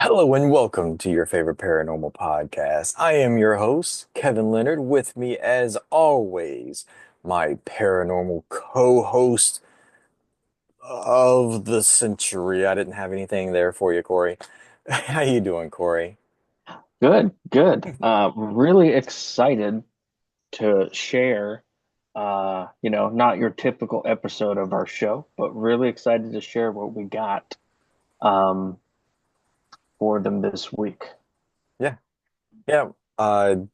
Hello and welcome to your favorite paranormal podcast. I am your host, Kevin Leonard. With me, as always, my paranormal co-host of the century. I didn't have anything there for you, Corey. How you doing, Corey? Good, good. Really excited to share, not your typical episode of our show, but really excited to share what we got um, for them this week. Yeah, yeah.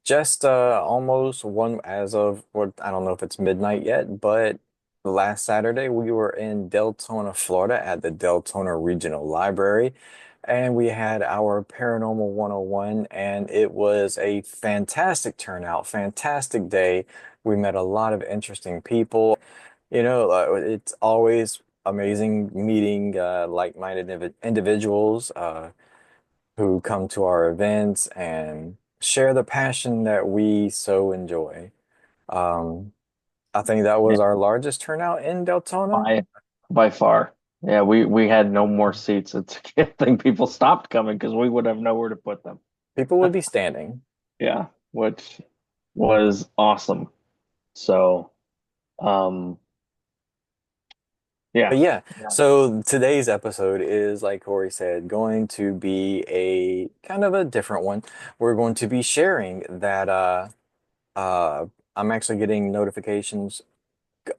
Just almost one as of what I don't know if it's midnight yet, but last Saturday we were in Deltona, Florida at the Deltona Regional Library, and we had our Paranormal 101, and it was a fantastic turnout, fantastic day. We met a lot of interesting people. It's always amazing meeting like-minded individuals. Who come to our events and share the passion that we so enjoy. Um, I think that Yeah, was our largest turnout in Deltona. by by far. Yeah, we had no more seats. It's a good thing people stopped coming because we would have nowhere to put them. People would be standing. Yeah, which was awesome. So, um, yeah. But yeah, Yeah. so today's episode is, like Corey said, going to be a kind of a different one. We're going to be sharing that uh I'm actually getting notifications.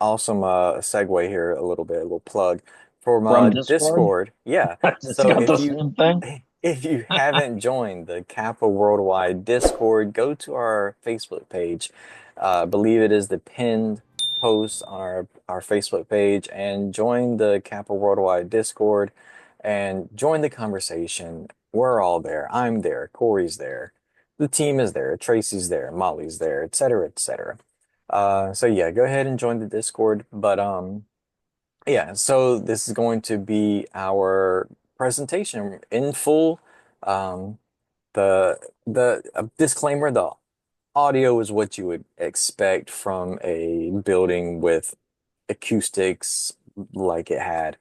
Awesome segue here a little bit, a little plug from From Discord, Discord. Yeah. it's So got the if you same thing. if you haven't joined the Kappa Worldwide Discord, go to our Facebook page. I believe it is the pinned post on our Facebook page and join the Kappa Worldwide Discord and join the conversation. We're all there. I'm there. Corey's there. The team is there. Tracy's there. Molly's there, etc., etc. So yeah, go ahead and join the Discord. But yeah, so this is going to be our presentation in full. Um, the disclaimer, the audio is what you would expect from a building with acoustics like it had.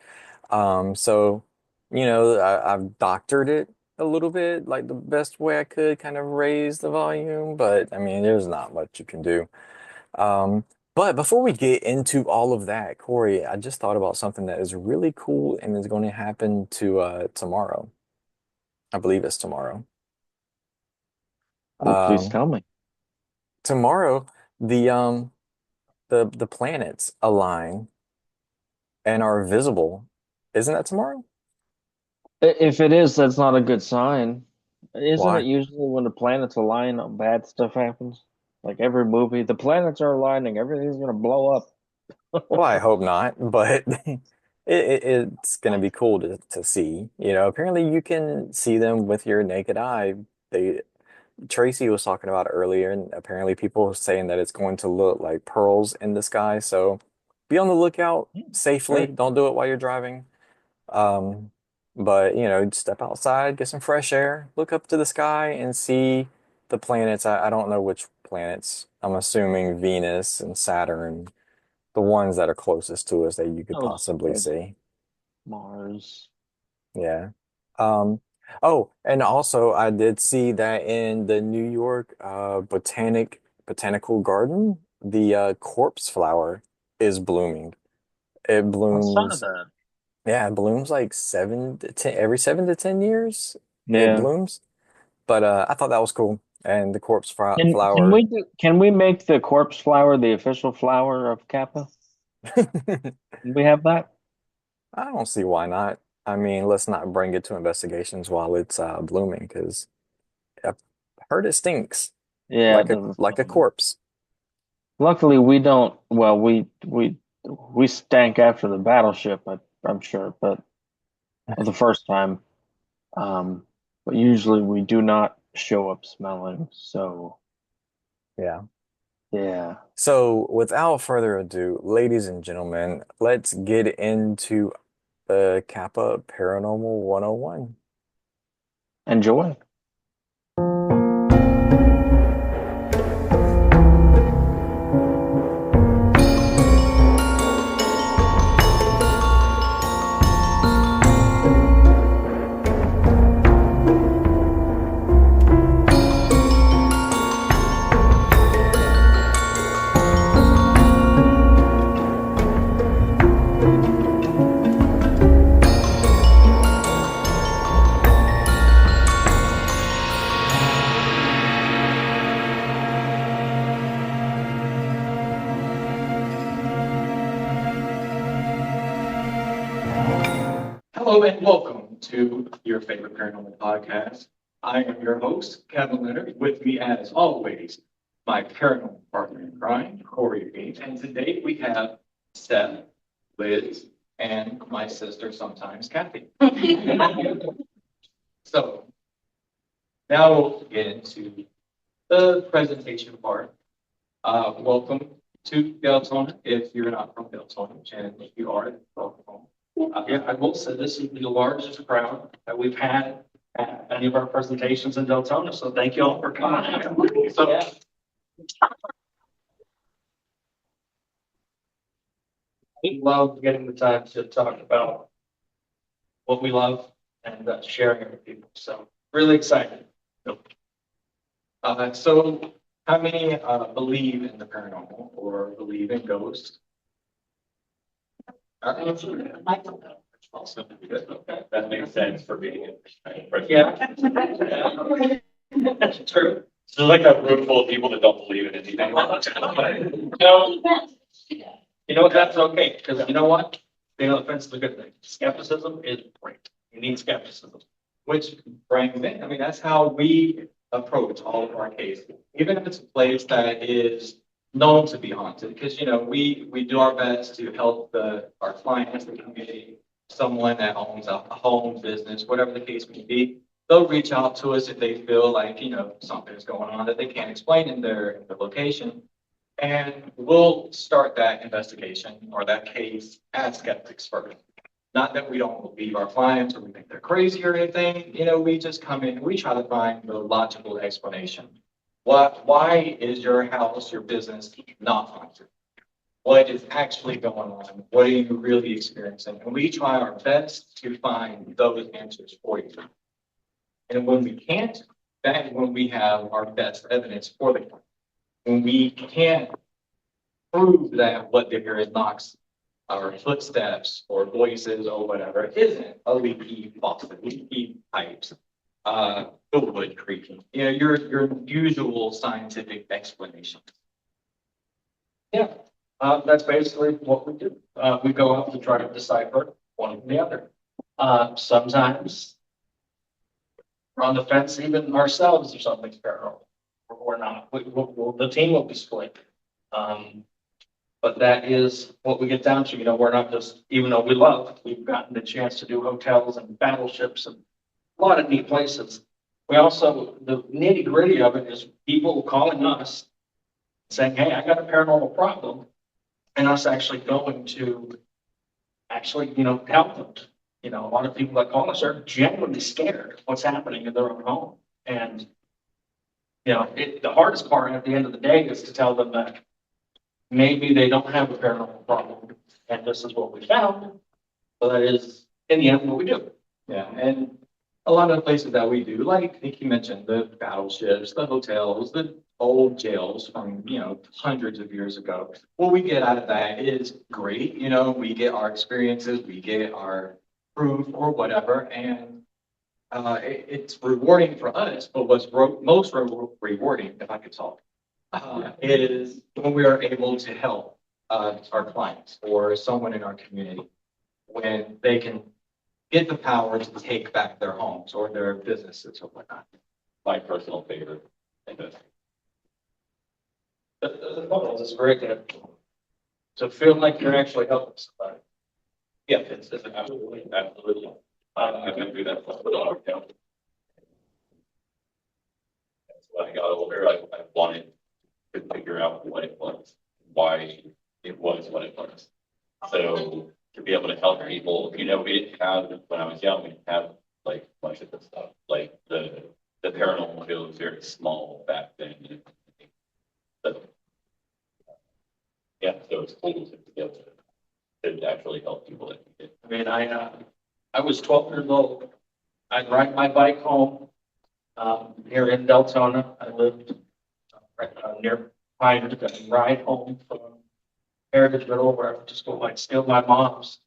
So I've doctored it a little bit, like the best way I could, kind of raise the volume, but I mean, there's not much you can do. Um, but before we get into all of that, Corey, I just thought about something that is really cool and is going to happen to tomorrow. I believe it's tomorrow. Oh, please Um, tell me. Tomorrow, the planets align and are visible. Isn't that tomorrow? If it is, that's not a good sign. Isn't it Why? usually when the planets align, bad stuff happens? Like every movie, the planets are aligning, everything's gonna blow up. Well, I hope not, but it's going to be cool to see. Apparently you can see them with your naked eye. They Tracy was talking about earlier, and apparently people are saying that it's going to look like pearls in the sky. So be on the lookout safely. Very Don't cool. do it while you're driving. Um, but step outside, get some fresh air, look up to the sky and see the planets. I don't know which planets. I'm assuming Venus and Saturn, the ones that are closest to us that you could Oh, possibly okay. see. Mars. Yeah. Um, oh, and also I did see that in the New York Botanical Garden, the corpse flower is blooming. It I saw blooms, that. yeah, it blooms like 7 to 10, every 7 to 10 years it Yeah. blooms. But I thought that was cool. And the Can flower, can we make the corpse flower the official flower of Kappa? Can we have that? I don't see why not. I mean, let's not bring it to investigations while it's blooming, because I've heard it stinks. Yeah, like it a doesn't like a smell good. corpse. Luckily, we don't. Well, we stank after the battleship, I'm sure, but the first time. Um, but usually we do not show up smelling. So Yeah. yeah, So without further ado, ladies and gentlemen, let's get into the Kappa Paranormal 101. enjoy. Hello and welcome to your favorite paranormal podcast. I am your host, Kevin Leonard. With me, as always, my paranormal partner in crime, Corey Page. And today we have Seth, Liz, and my sister, sometimes Kathy. So now we'll get into the presentation part. Welcome to Deltona. If you're not from Deltona, and if you are, welcome home. Yeah, I will say this is the largest crowd that we've had at any of our presentations in Deltona, so thank you all for coming. So, we love getting the time to talk about what we love and sharing it with people. So, really excited. So how many believe in the paranormal or believe in ghosts? Also, okay, that makes sense for me. Yeah. That's true. So like a room full of people that don't believe in anything. No, you know what? That's okay, because you know what? Being on the fence is a good thing. Skepticism is great. You need skepticism, which brings in, I mean, that's how we approach all of our cases, even if it's a place that is known to be haunted, because we do our best to help our clients, the community, someone that owns a home, business, whatever the case may be. They'll reach out to us if they feel like something's going on that they can't explain in their location, and we'll start that investigation or that case as skeptics first. Not that we don't believe our clients or we think they're crazy or anything. We just come in and we try to find the logical explanation. Why is your house, your business not haunted? What is actually going on? What are you really experiencing? And we try our best to find those answers for you. And when we can't, that is when we have our best evidence for the claim. When we can't prove that what they're hearing knocks or footsteps or voices or whatever isn't a leaky faucet, leaky pipes, the wood creaking, your usual scientific explanation. Yeah, that's basically what we do. We go out to try to decipher one from the other. Sometimes we're on the fence, even ourselves, if something's paranormal or not. The team will be split. But that is what we get down to. We're not just, even though we've gotten the chance to do hotels and battleships and a lot of neat places. We also, the nitty gritty of it is people calling us saying, hey, I got a paranormal problem, and us actually going to help them. A lot of people that call us are genuinely scared of what's happening in their own home. And, the hardest part at the end of the day is to tell them that maybe they don't have a paranormal problem, and this is what we found. But that is, in the end, what we do. Yeah, and a lot of the places that we do, like I think you mentioned, the battleships, the hotels, the old jails from, hundreds of years ago. What we get out of that is great. We get our experiences, we get our proof or whatever, and it's rewarding for us. But what's most rewarding, if I could talk, is when we are able to help our clients or someone in our community when they can get the power to take back their homes or their businesses or whatnot. My personal favorite. The photos is great to feel like you're actually helping somebody. Yeah, it's absolutely. I've been through that with our account. That's when I got older. I wanted to figure out what it was, why it was what it was. So to be able to help people, we didn't have, when I was young, we didn't have like much of this stuff. Like the paranormal field was very small back then. So, yeah, so it's cool to be able to actually help people that need it. I mean, I was 12 years old. I'd ride my bike home here in Deltona. I lived near Pine, ride home from Heritage Middle, where I went to school. I'd steal my mom's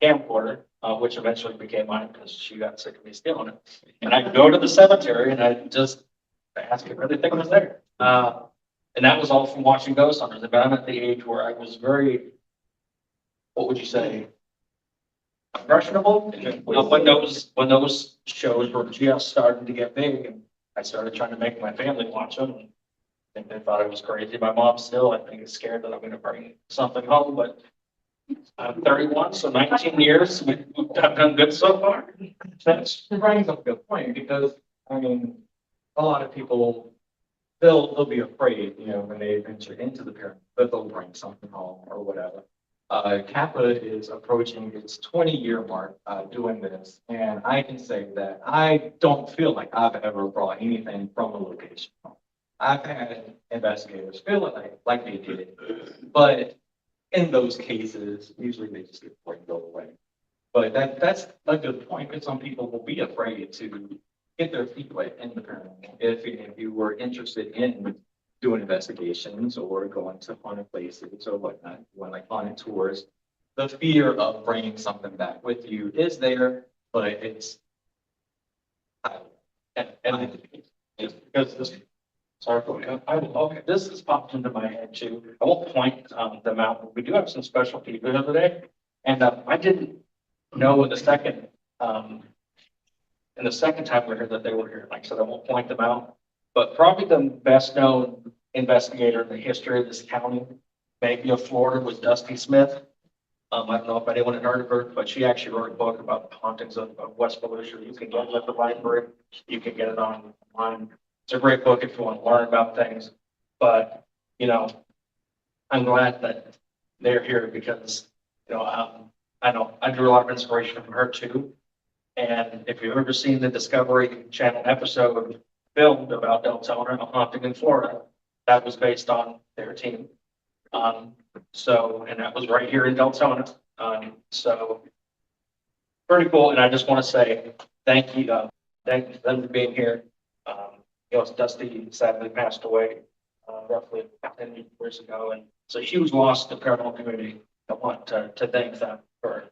camcorder, which eventually became mine because she got sick of me stealing it. And I'd go to the cemetery and I'd just ask if everything was there. And that was all from watching ghost hunters. But I'm at the age where I was very, what would you say, impressionable. When those shows were just starting to get big, and I started trying to make my family watch them. I think they thought it was crazy. My mom still, I think, is scared that I'm going to bring something home, but I'm 31, so 19 years, I've done good so far. That brings up a good point because, I mean, a lot of people, they'll be afraid, you know, when they venture into the pyramid, that they'll bring something home or whatever. CAPA is approaching its 20-year mark doing this, and I can say that I don't feel like I've ever brought anything from a location home. I've had investigators feel like they did, but in those cases, usually they just get bored and go away. But that's a good point, because some people will be afraid to get their feet wet in the paranormal. If you were interested in doing investigations or going to haunted places or whatnot, when like haunted tours, the fear of bringing something back with you is there, but it's and it's because this. Sorry for me. Okay, this has popped into my head too. I won't point them out, but we do have some special people here today, and I didn't know in the second time we heard that they were here. Like I said, I won't point them out, but probably the best known investigator in the history of this county, maybe of Florida, was Dusty Smith. I don't know if anyone had heard of her, but she actually wrote a book about the hauntings of West Volusia. You can get it at the library. You can get it online. It's a great book if you want to learn about things. But, you know, I'm glad that they're here because, you know, I know I drew a lot of inspiration from her too. And if you've ever seen the Discovery Channel episode filmed about Deltona and a haunting in Florida, that was based on their team. And that was right here in Deltona. So pretty cool. And I just want to say thank you to them for being here. You know, Dusty sadly passed away roughly 10 years ago, and it's a huge loss to the paranormal community. I want to thank them for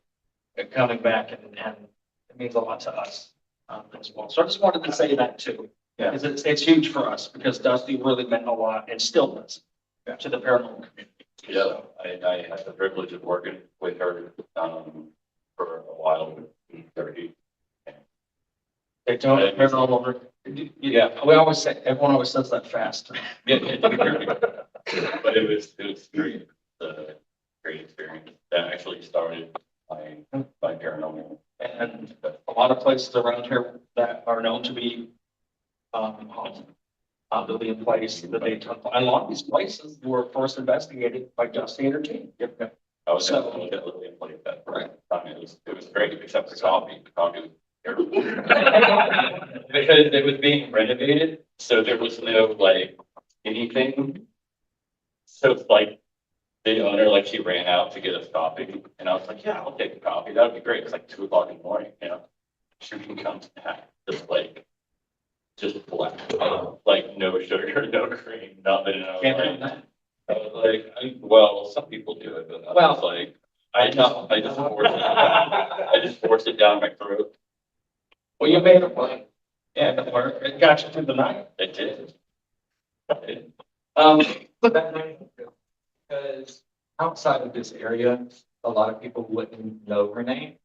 coming back, and it means a lot to us as well. So I just wanted to say that too. Yeah. Because it's huge for us because Dusty really meant a lot and still does to the paranormal community. Yeah, I had the privilege of working with her for a while in 30. They don't paranormal. Yeah, we always say everyone always says that fast. Yeah, but it was great. Great experience. That actually started by paranormal. And a lot of places around here that are known to be haunted. They'll be in place, the Deltona. And a lot of these places were first investigated by Dusty and her team. Yep. I was definitely in place that right. I mean, it was great except for coffee. The coffee was terrible. Because it was being renovated, so there was no like anything. So it's like the owner, like she ran out to get us coffee, and I was like, "Yeah, I'll take a coffee. That would be great." It's like 2 o'clock in the morning, you know. She comes back, just black, like no sugar, no cream, nothing. And I was like, well, some people do it, but I was like, I just forced it down my throat. Well, you made it work. Yeah, it worked. It got you through the night. It did. That night, because outside of this area, a lot of people wouldn't know her name,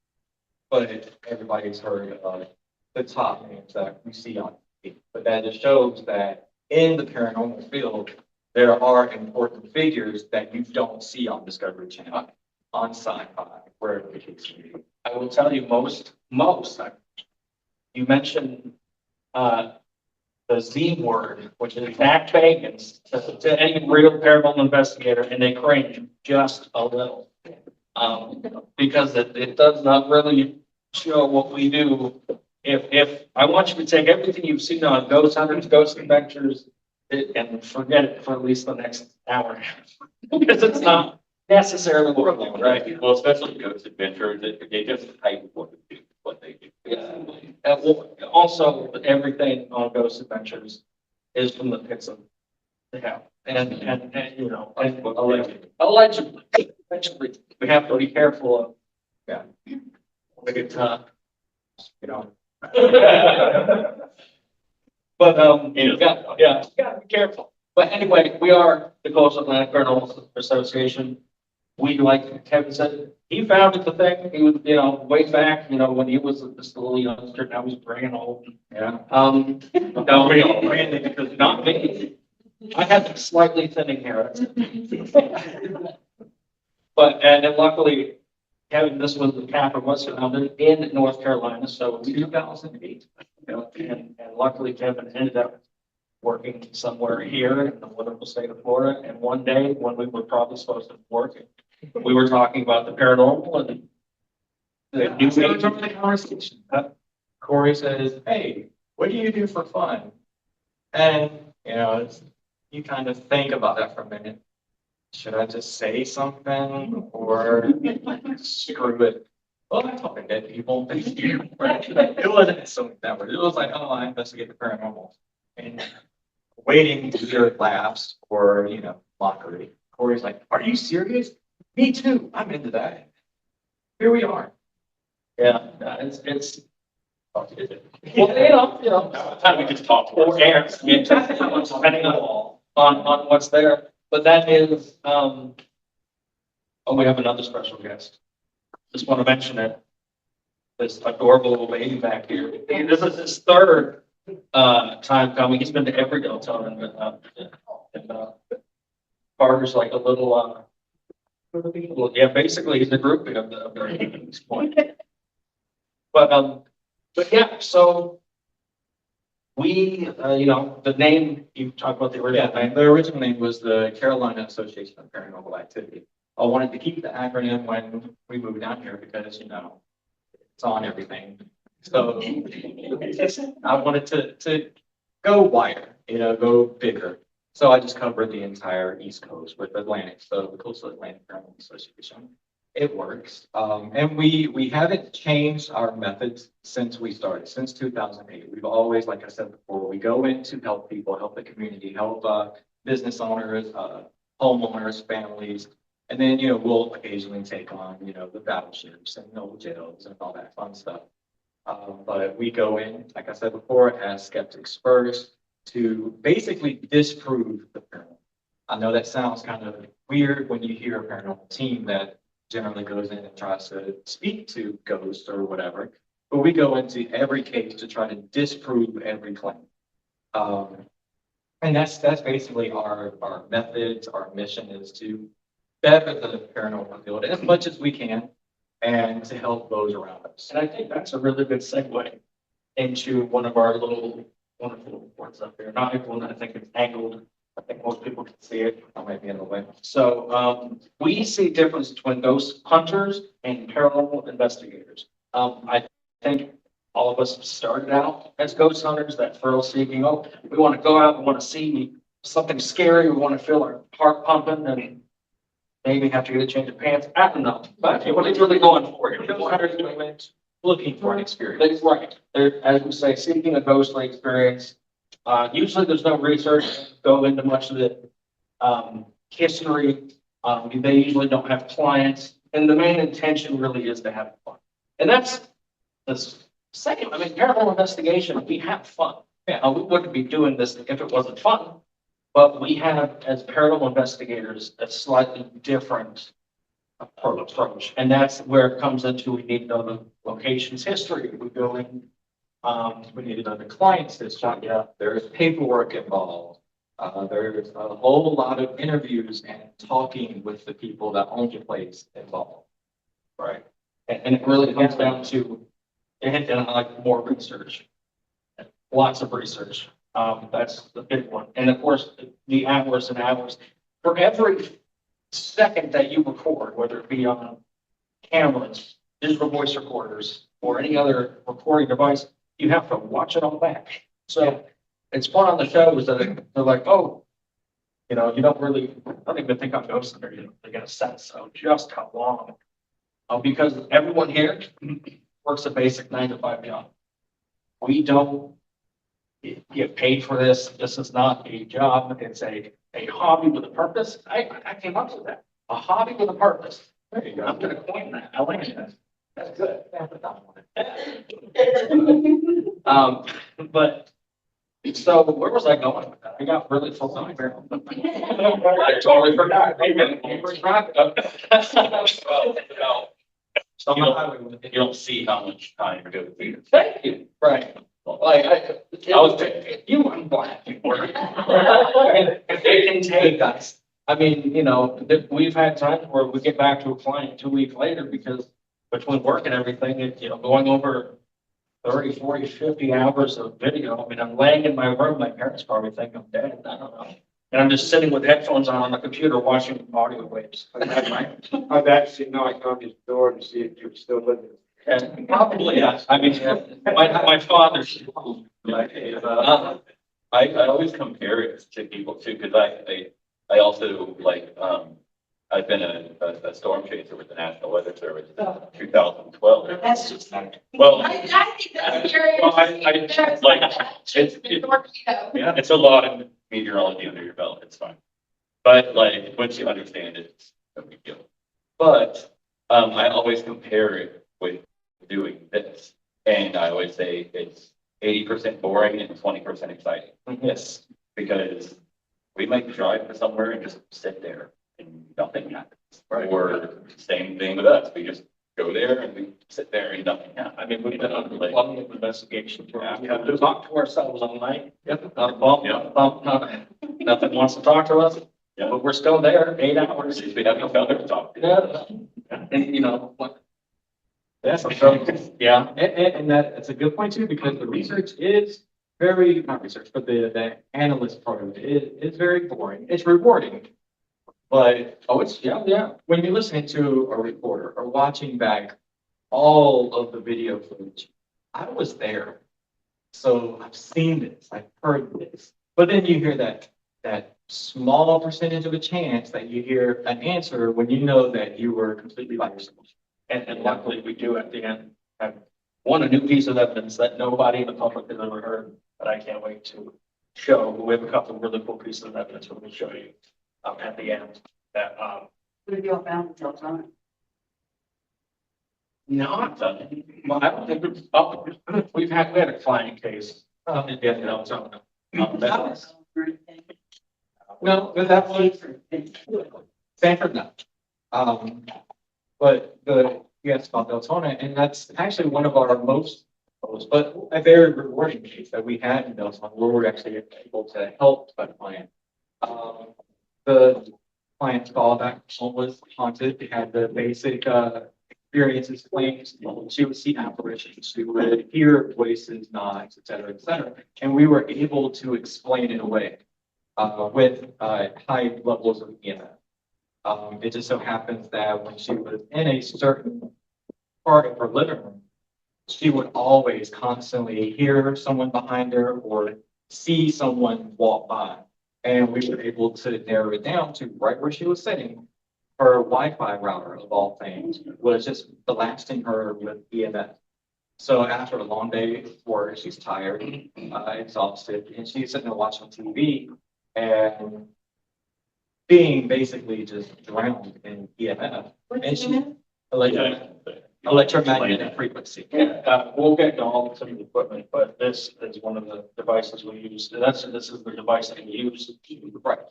but everybody's heard of the top names that we see on TV. But that just shows that in the paranormal field, there are important figures that you don't see on Discovery Channel, on Sci-Fi, wherever the case may be. I will tell you most, you mentioned the Z word, which is Zach Bagans, to any real paranormal investigator, and they cringe just a little. Because it does not really show what we do. If I want you to take everything you've seen on Ghost Hunters, Ghost Adventures, and forget it for at least the next hour, because it's not necessarily what we do, right? Well, especially Ghost Adventures, they just hype what they do. Yeah. Also, everything on Ghost Adventures is from the pits of the hell. And you know, allegedly, we have to be careful of, we get, you know. But, you gotta be careful. But anyway, we are the Coastal Atlantic Paranormal Association. we, like Kevin said, he founded the thing. He was, way back, when he was this little youngster, now he's grand old. Yeah. No, we all Randy, because not me. I had slightly thinning hair. But, and then luckily, Kevin, this was the CAPA was founded in North Carolina, so 2008. And luckily Kevin ended up working somewhere here in the wonderful state of Florida. And one day when we were probably supposed to be working, we were talking about the paranormal and the new age. The conversation. Corey says, "Hey, what do you do for fun?" And you kind of think about that for a minute. Should I just say something or screw it? Well, I talk to dead people. It wasn't so that way. It was like, oh, I investigate the paranormal, and waiting to hear laughs or mockery. Corey's like, "Are you serious? Me too. I'm into that." Here we are. Yeah, it's. Well, Time we just talk or air, depending on what's there. But that is, we have another special guest. Just want to mention it. This adorable little baby back here. This is his third time coming. He's been to every Deltona, and Carter's like a little, yeah, basically he's a groupie of the point. But yeah, so we, the name, you talked about the original name. The original name was the Carolina Association of Paranormal Activity. I wanted to keep the acronym when we moved down here because, it's on everything. So I wanted to go wider, go bigger. So I just covered the entire East Coast with Atlantic, so the Coastal Atlantic Paranormal Association. It works. And we haven't changed our methods since we started, since 2008. We've always, like I said before, we go in to help people, help the community, help business owners, homeowners, families. And then, we'll occasionally take on, the battleships and old jails and all that fun stuff. But we go in, like I said before, as skeptics first to basically disprove the paranormal. I know that sounds kind of weird when you hear a paranormal team that generally goes in and tries to speak to ghosts or whatever, but we go into every case to try to disprove every claim. And that's basically our methods. Our mission is to better the paranormal field as much as we can and to help those around us. And I think that's a really good segue into one of our little wonderful reports up there. Not everyone, I think it's angled. I think most people can see it. I might be in the way. So we see difference between ghost hunters and paranormal investigators. I think all of us started out as ghost hunters, that thrill seeking. Oh, we want to go out, we want to see something scary, we want to feel our heart pumping and maybe have to get a change of pants. I don't know. But what it's really going for, ghost hunters doing Looking for an experience. that's right. They're, as we say, seeking a ghostly experience. Usually there's no research go into much of the history. They usually don't have clients, and the main intention really is to have fun. And that's the second. I mean, paranormal investigation, we have fun. Yeah, we wouldn't be doing this if it wasn't fun. But we have, as paranormal investigators, a slightly different approach, and that's where it comes into we need to know the location's history. We go in. We need to know the client's history. Yeah. There's paperwork involved. There's a whole lot of interviews and talking with the people that own the place involved. Right. And it really comes down to, and I like more research, lots of research. That's the big one. And of course, the hours and hours. For every second that you record, whether it be on cameras, digital voice recorders, or any other recording device, you have to watch it all back. So it's fun on the shows that they're like, oh, you don't even think I'm ghosting or they get a sense of just how long. Because everyone here works a basic 9-to-5 job. We don't get paid for this. This is not a job. It's a hobby with a purpose. I came up with that. A hobby with a purpose. There you go. I'm going to coin that. I like that. That's good. But So where was I going with that? I got really full on. I totally forgot. So You don't see how much time you're doing. thank you. Right. Like, I was, you, I'm glad you were. It can take us. I mean, you know, we've had times where we get back to a client 2 weeks later because between work and everything, you know, going over 30, 40, 50 hours of video. I mean, I'm laying in my room, my parents probably think I'm dead, I don't know. And I'm just sitting with headphones on the computer watching audio waves. I've actually knocked on his door to see if you're still living. And probably, yes. I mean, my father's. I always compare it to people too, because I also like, I've been a storm chaser with the National Weather Service in 2012. That's just not. Well, I think that's very. well, I like, it's a lot of meteorology under your belt, it's fine. But like, once you understand it, it's no big deal. But, I always compare it with doing this. And I always say it's 80% boring and 20% exciting. Yes, because we might drive to somewhere and just sit there and nothing happens. Right. Or same thing with us, we just go there and we sit there and nothing happens. I mean, we've been on plenty of investigations. Where we have to talk to ourselves all night. Yep. Not a bump, not a bump, nothing wants to talk to us. Yeah. But we're still there, 8 hours. We have each other to talk to. Yeah. And you know, what? That's Yeah. and that's a good point too, because the research is very, not research, but the analyst part of it is very boring. It's rewarding. But Oh, it's, yeah. when you're listening to a reporter or watching back all of the video footage, I was there. So I've seen this, I've heard this. But then you hear that small percentage of a chance that you hear an answer when you know that you were completely by yourself. And luckily, we do at the end have a new piece of evidence that nobody in the public has ever heard, that I can't wait to show. We have a couple of really cool pieces of evidence we're going to show you at the end that, What have you all found in Deltona? not, well, I don't think we had a client case. In Deltona. That's- No, but that's Sanford, no. But yes, about Deltona, and that's actually one of our most, but a very rewarding case that we had in Deltona, where we're actually able to help a client. The client's callback home was haunted. They had the basic experiences, claims. She would see apparitions. She would hear voices, nods, et cetera, et cetera. And we were able to explain it away with high levels of EMF. It just so happens that when she was in a certain part of her living room, she would always constantly hear someone behind her or see someone walk by. And we were able to narrow it down to right where she was sitting. Her Wi-Fi router, of all things, was just blasting her with EMF. So after a long day of work, she's tired, exhausted, and she's sitting there watching TV and being basically just drowned in EMF. And she, electromagnetic frequency. We'll get to all some of the equipment, but this is one of the devices we use. This is the device that we use to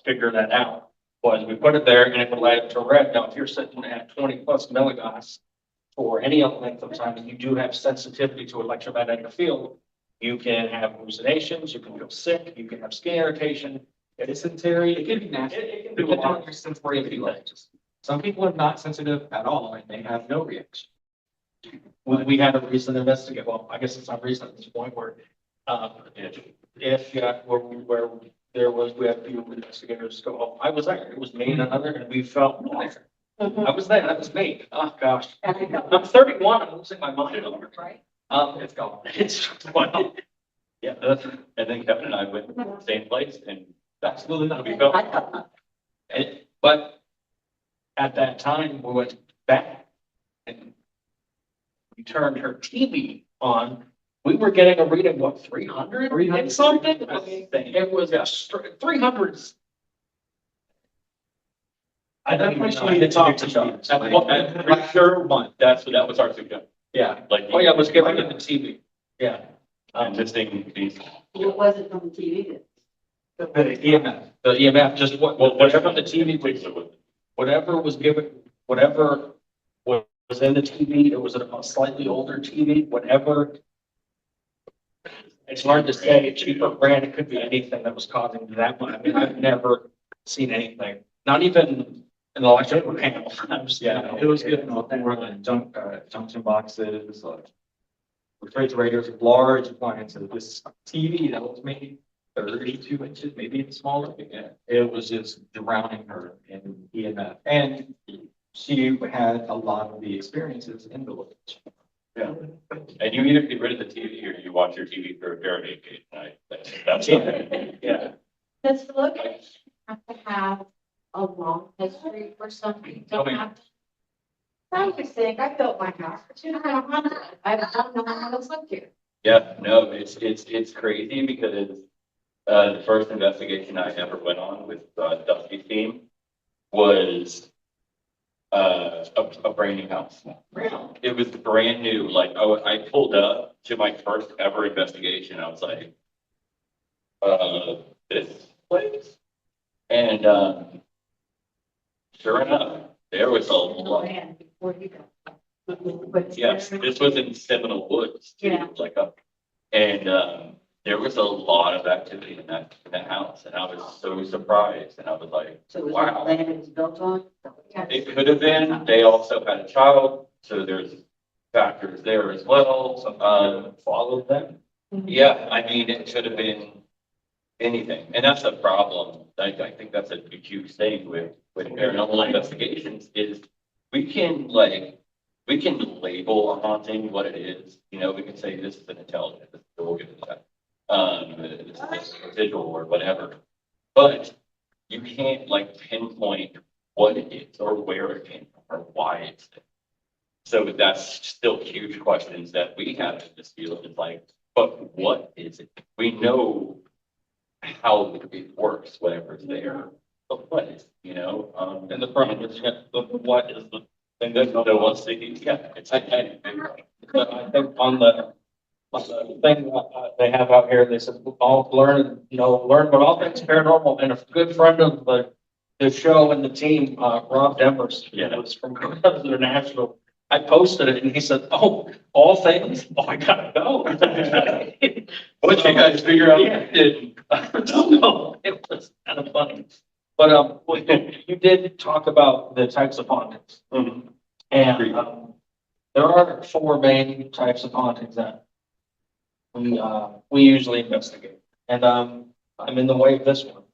figure that out. Was we put it there and it would light up to red. Now, if you're sitting at 20 plus milligauss for any length of time, and you do have sensitivity to electromagnetic field, you can have hallucinations, you can feel sick, you can have skin irritation. Dysentery, it can be nasty. It can do a Depending lot. on your sensitivity levels. Some people are not sensitive at all and they have no reaction. We had a recent investigate, well, I guess it's not recent at this point where, where there was, we had a few investigators go, oh, I was there, it was me and another, and we felt there. I was there, that was me, oh, gosh. I'm 31, I'm losing my mind over it. Right. It's gone. It's, well, Yeah, and then Kevin and I went to the same place and absolutely not, we felt. but at that time, we went back and we turned her TV on. We were getting a reading, what, 300 and something? It was 300s. I definitely need to talk to John. Sure one, that was our suggestion. Yeah. Like. Oh, yeah, it was giving it the TV. Yeah. Missing these. It wasn't on the TV. The EMF, just whatever the TV, whatever was given, whatever was in the TV, it was a slightly older TV, whatever. It's hard to say, cheaper brand, it could be anything that was causing that one. I mean, I've never seen anything, not even an electrical panel. Yeah, it was good. More like junction boxes, like refrigerators, large appliances. This TV that was maybe 32 inches, maybe even smaller. Yeah, it was just drowning her in EMF. And she had a lot of the experiences in the village. Yeah. And you either get rid of the TV or you watch your TV for a Fahrenheit gauge night. That's it. Yeah. Does the location have to have a long history for something to happen? I was sick, I built my house for 2,500. I don't know how it's lived here. Yeah, no, it's crazy because the first investigation I ever went on with Dusty's team was a brand new house. It was brand new. Like, I pulled up to my first ever investigation. I was like, this place? And sure enough, there was a lot. Land before you go. Yes, this was in Seminole Woods too. Yeah. Like up, and there was a lot of activity in that house, and I was so surprised, and I was like, So was wow. that land it was built on? It could have been. They also had a child, so there's factors there as well. Followed them. Yeah, I mean, it could have been anything, and that's a problem. I think that's a huge thing with paranormal investigations is we can label a haunting what it is. You know, we can say this is an intelligence. We'll get into that. This is a visual or whatever, but you can't like pinpoint what it is or where it came from or why it's there. So that's still huge questions that we have in this field. It's like, but what is it? We know how it works, whatever's there, but what is, you know, And the problem is, the what is the thing that the one sticky, yeah, I think on the thing they have out here, they said, all learn about all things paranormal. And a good friend of the show and the team, Rob Demers, was from International. I posted it and he said, "Oh, all things? Oh, I gotta go." What you guys figure out? Yeah. I don't know. It was kind of funny. But you did talk about the types of hauntings. Mhm. And there are 4 main types of hauntings that we usually investigate. And I'm in the way of this one,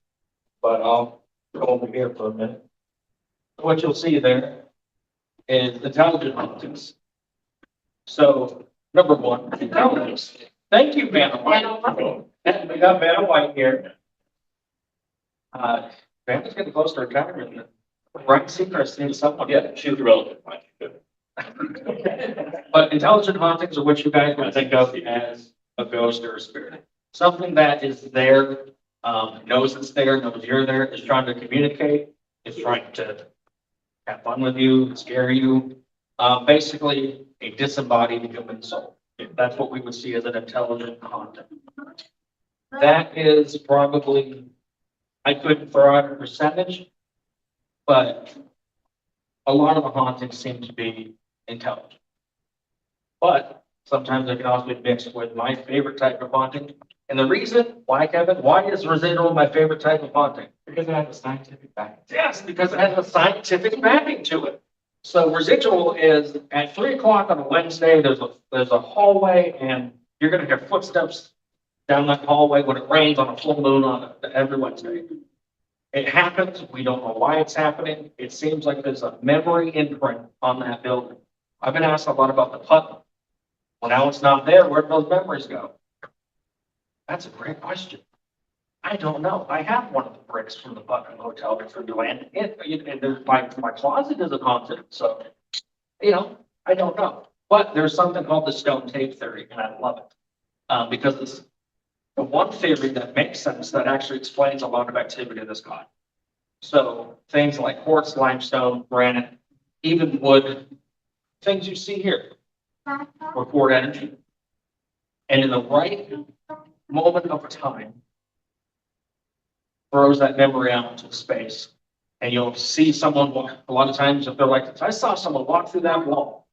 but I'll go over here for a minute. What you'll see there is intelligent hauntings. So number 1, intelligence. Thank you, Vanna White. We got Vanna White here. Vanna's getting close to retirement. Right, Seacrest needs someone. Yeah, she's relative. But intelligent hauntings are what you guys would think of as a ghost or a spirit. Something that is there, knows it's there, knows you're there, is trying to communicate, is trying to have fun with you, scare you. Basically, a disembodied human soul. That's what we would see as an intelligent haunting. That is probably, I couldn't throw out a percentage, but a lot of the hauntings seem to be intelligent. But sometimes it can also be mixed with my favorite type of haunting. And the reason why, Kevin, why is residual my favorite type of haunting? Because it has a scientific back. Yes, because it has a scientific backing to it. So residual is at 3 o'clock on a Wednesday, there's a hallway and you're gonna hear footsteps down that hallway when it rains on a full moon on every Wednesday. It happens, we don't know why it's happening. It seems like there's a memory imprint on that building. I've been asked a lot about the Putnam. Well, now it's not there, where'd those memories go? That's a great question. I don't know. I have one of the bricks from the Putnam Hotel that's for land. And my closet isn't haunted, so, I don't know. But there's something called the stone tape theory, and I love it. Because it's the one theory that makes sense that actually explains a lot of activity that's gone. So things like quartz, limestone, granite, even wood, things you see here, record energy. And in the right moment of time, throws that memory out into space. And you'll see someone walk, a lot of times if they're like, I saw someone walk through that wall.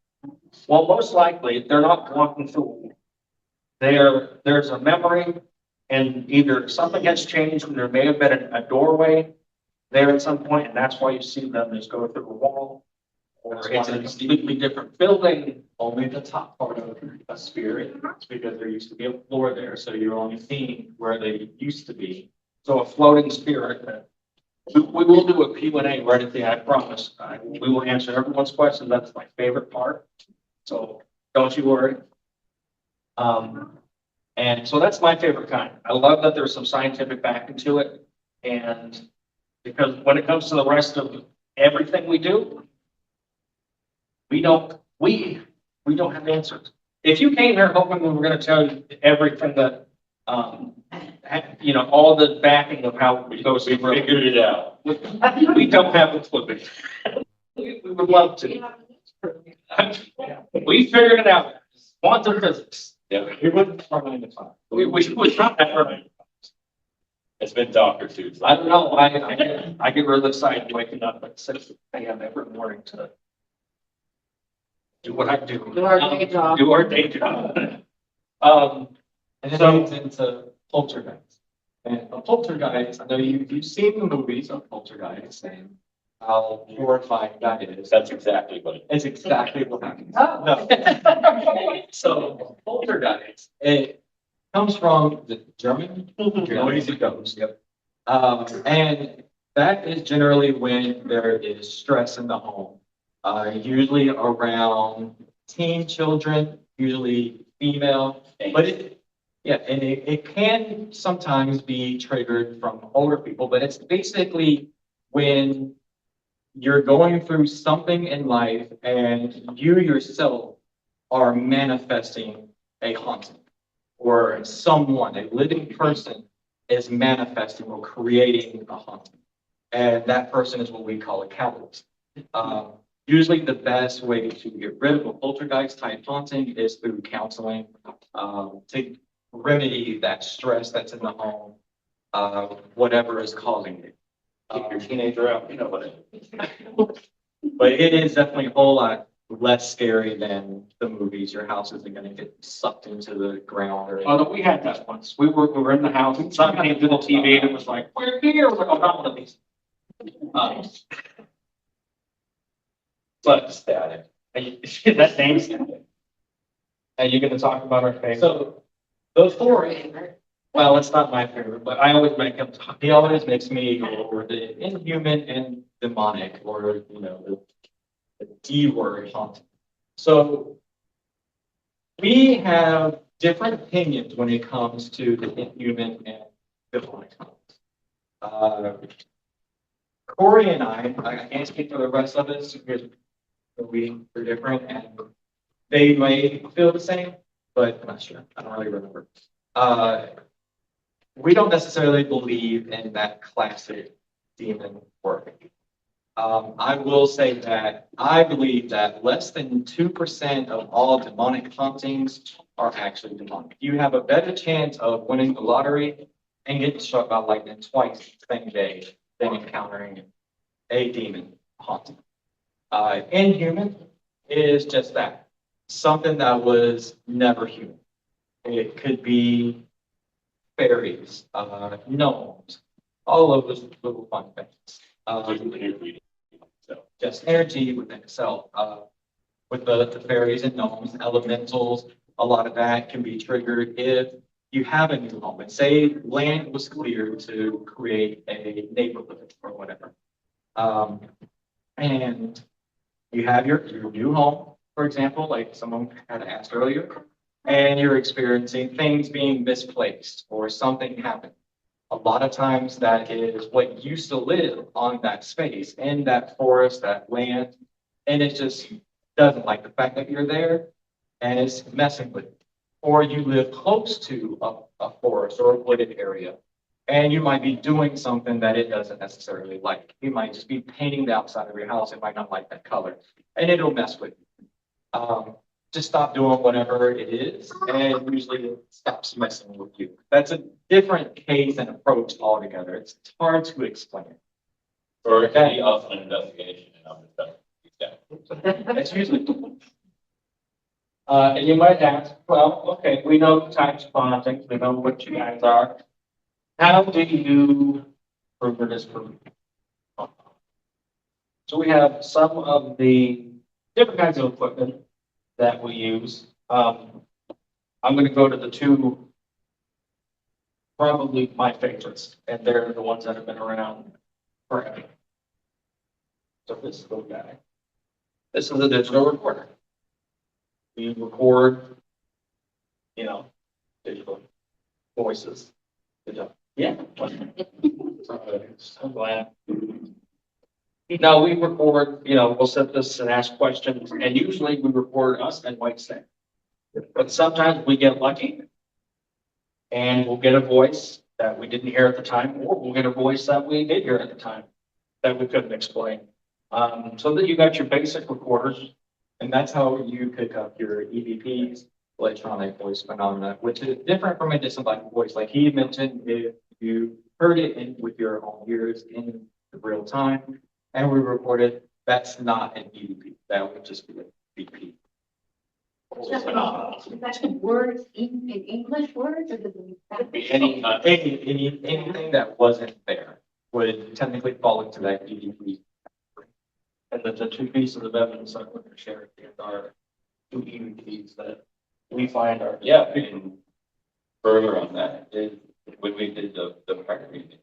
Well, most likely they're not walking through a wall. There's a memory, and either something has changed, and there may have been a doorway there at some point, and that's why you see them just go through a wall. Or it's a completely different building. Only the top part of a spirit, it's because there used to be a floor there, so you're only seeing where they used to be. So a floating spirit. We will do a Q&A right at the end, I promise. We will answer everyone's questions. That's my favorite part. So don't you worry. And so that's my favorite kind. I love that there's some scientific backing to it. And because when it comes to the rest of everything we do, we don't have answers. If you came here hoping we were going to tell you everything that, all the backing of how we go, We figured it out. we don't have a clue. We would love to. We figured it out. Quantum physics. Yeah, We wouldn't try 9 to 5. We would not have right. it's been doctor too. I don't know. I get really excited waking up at 6 a.m. every morning to do what I do. Do our day job. Do our day job. And it So- leads into poltergeist. And a poltergeist, I know you've seen the movies of poltergeist and how horrifying that is. That's exactly what it It's exactly what happens. Oh. No. So poltergeist, it comes from the German noisy ghost. Yep. And that is generally when there is stress in the home. Usually around teen children, usually female, but it can sometimes be triggered from older people, but it's basically when you're going through something in life and you yourself are manifesting a haunting, or someone, a living person, is manifesting or creating a haunting. And that person is what we call a catalyst. Usually the best way to get rid of a poltergeist type haunting is through counseling, to remedy that stress that's in the home, whatever is causing it. Keep your teenager out, you know what it is. But it is definitely a whole lot less scary than the movies. Your house isn't gonna get sucked into the ground or. Oh, no, we had that once. We were in the house and something came to the TV and it was like, we're here. We're like, oh, not one of these. But Static. that name static. Are you gonna talk about our favorite? So those four, Well, it's not my favorite, but I always make him talk. he always makes me go over the inhuman and demonic, or, the D word haunting. So we have different opinions when it comes to the inhuman and demonic hauntings. Corey and I can't speak for the rest of us because we are different and they may feel the same, but I'm not sure. I don't really remember. We don't necessarily believe in that classic demon work. I will say that I believe that less than 2% of all demonic hauntings are actually demonic. You have a better chance of winning the lottery and getting struck by lightning twice the same day than encountering a demon haunting. Inhuman is just that, something that was never human. It could be fairies, gnomes, all of those little fun things. Just energy within itself. With the fairies and gnomes, elementals, a lot of that can be triggered if you have a new home. And say land was cleared to create a neighborhood or whatever. And you have your new home, for example, like someone had asked earlier, and you're experiencing things being misplaced or something happened. A lot of times that is what used to live on that space, in that forest, that land, and it just doesn't like the fact that you're there and it's messing with it. Or you live close to a forest or a wooded area, and you might be doing something that it doesn't necessarily like. You might just be painting the outside of your house. It might not like that color, and it'll mess with you. just stop doing whatever it is, and usually it stops messing with you. That's a different case and approach altogether. It's hard to explain. Or it can be also an investigation and other stuff. Yeah. That's usually. And you might ask, well, okay, we know the types of hauntings, we know what you guys are. How do you prove or disprove? So we have some of the different kinds of equipment that we use. I'm going to go to the two, probably my favorites, and they're the ones that have been around forever. So this is the guy. This is a digital recorder. We record, digital voices. Yeah. I'm glad. No, we record, we'll set this and ask questions, and usually we record us and White Sand. But sometimes we get lucky and we'll get a voice that we didn't hear at the time, or we'll get a voice that we did hear at the time that we couldn't explain. So that you got your basic recorders. And that's how you pick up your EVPs, electronic voice phenomena, which is different from a disembodied voice. Like he mentioned, if you heard it with your own ears in real time, and we recorded, that's not an EVP. That would just be a VP. Is that words in English words or Anything that wasn't there would technically fall into that EVP. And the two pieces of evidence I'm going to share are two EVPs that we find are. Yeah, and further on that is when we did the prayer meeting.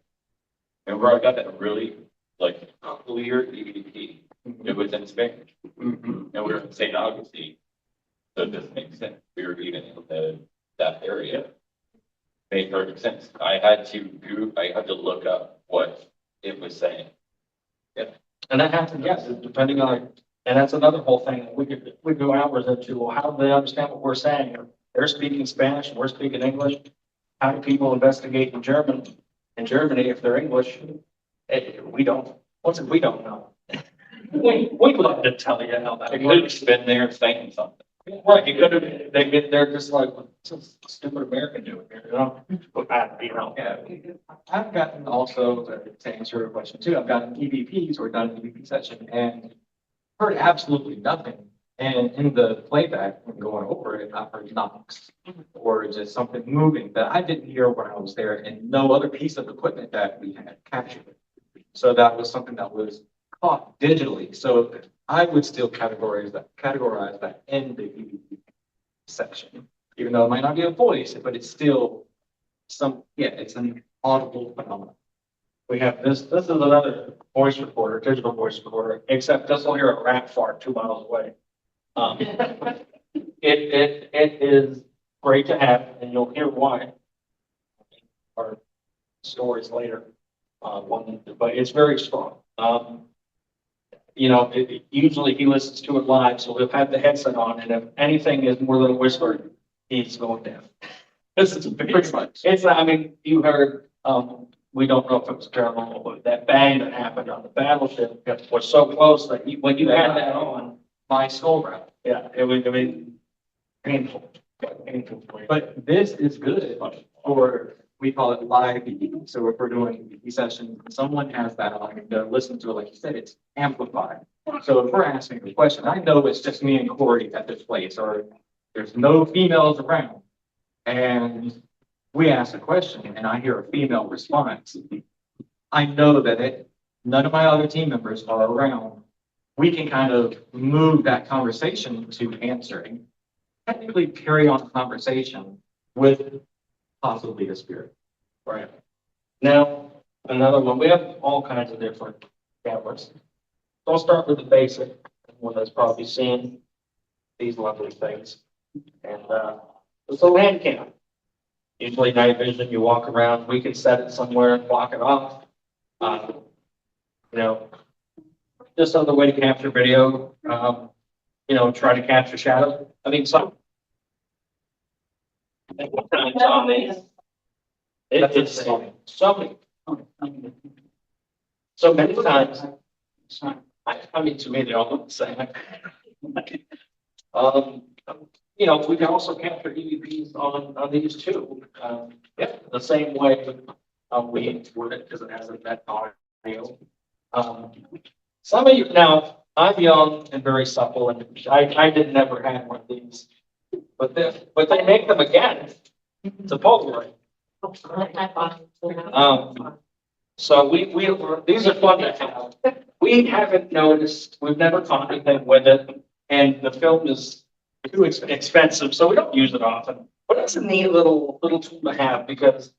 Remember, I got that really clear EVP. It was in Spanish, and we were in St. Augustine, so this makes sense. We were even in that area. Made perfect sense. I had to look up what it was saying. Yeah. And that happens, yes, depending on, and that's another whole thing. We go hours into, well, how do they understand what we're saying? They're speaking Spanish, and we're speaking English. How do people investigate in Germany if they're English? We don't. What's it? We don't know. We'd love to tell you how that I could have just been there saying something. Right, you could have, they're just like, what's this stupid American doing here, Yeah, I've gotten also, to answer your question too, I've gotten EVPs or done an EVP session and heard absolutely nothing. And in the playback, when going over it, I heard knocks or just something moving that I didn't hear when I was there, and no other piece of equipment that we had captured. So that was something that was caught digitally. So I would still categorize that in the EVP section, even though it might not be a voice, but it's still it's an audible phenomenon. We have this is another voice recorder, digital voice recorder, except this will hear a rat fart 2 miles away. It is great to have, and you'll hear why. Our stories later, but it's very strong. Usually he listens to it live, so we'll have the headset on, and if anything is more than a whisper, he's going down. This is pretty much. You heard, we don't know if it was paranormal, but that bang that happened on the battleship was so close that when you had that on, My skull wrap. yeah, it was, painful. But this is good for, we call it live EVP. So if we're doing EVP sessions, someone has that on and they're listening to it, like you said, it's amplified. So if we're asking a question, I know it's just me and Corey at this place, or there's no females around. And we ask a question and I hear a female response. I know that none of my other team members are around. We can kind of move that conversation to answering, technically carry on the conversation with possibly a spirit. Right. Now, another one, we have all kinds of different cameras. So I'll start with the basic one that's probably seen these lovely things. And it's a land cam. Usually night vision, you walk around, we can set it somewhere and block it off. Just another way to capture video, try to capture shadows. It's so many times. To me, they all look the same. you know, we can also capture EVPs on these too. Yeah, the same way we import it because it has a net audio. Some of you, now, I'm young and very supple, and I did never had one of these. But they make them again. It's a Polaroid. So these are fun to have. We haven't noticed, we've never caught anything with it, and the film is too expensive, so we don't use it often. But it's a neat little tool to have because,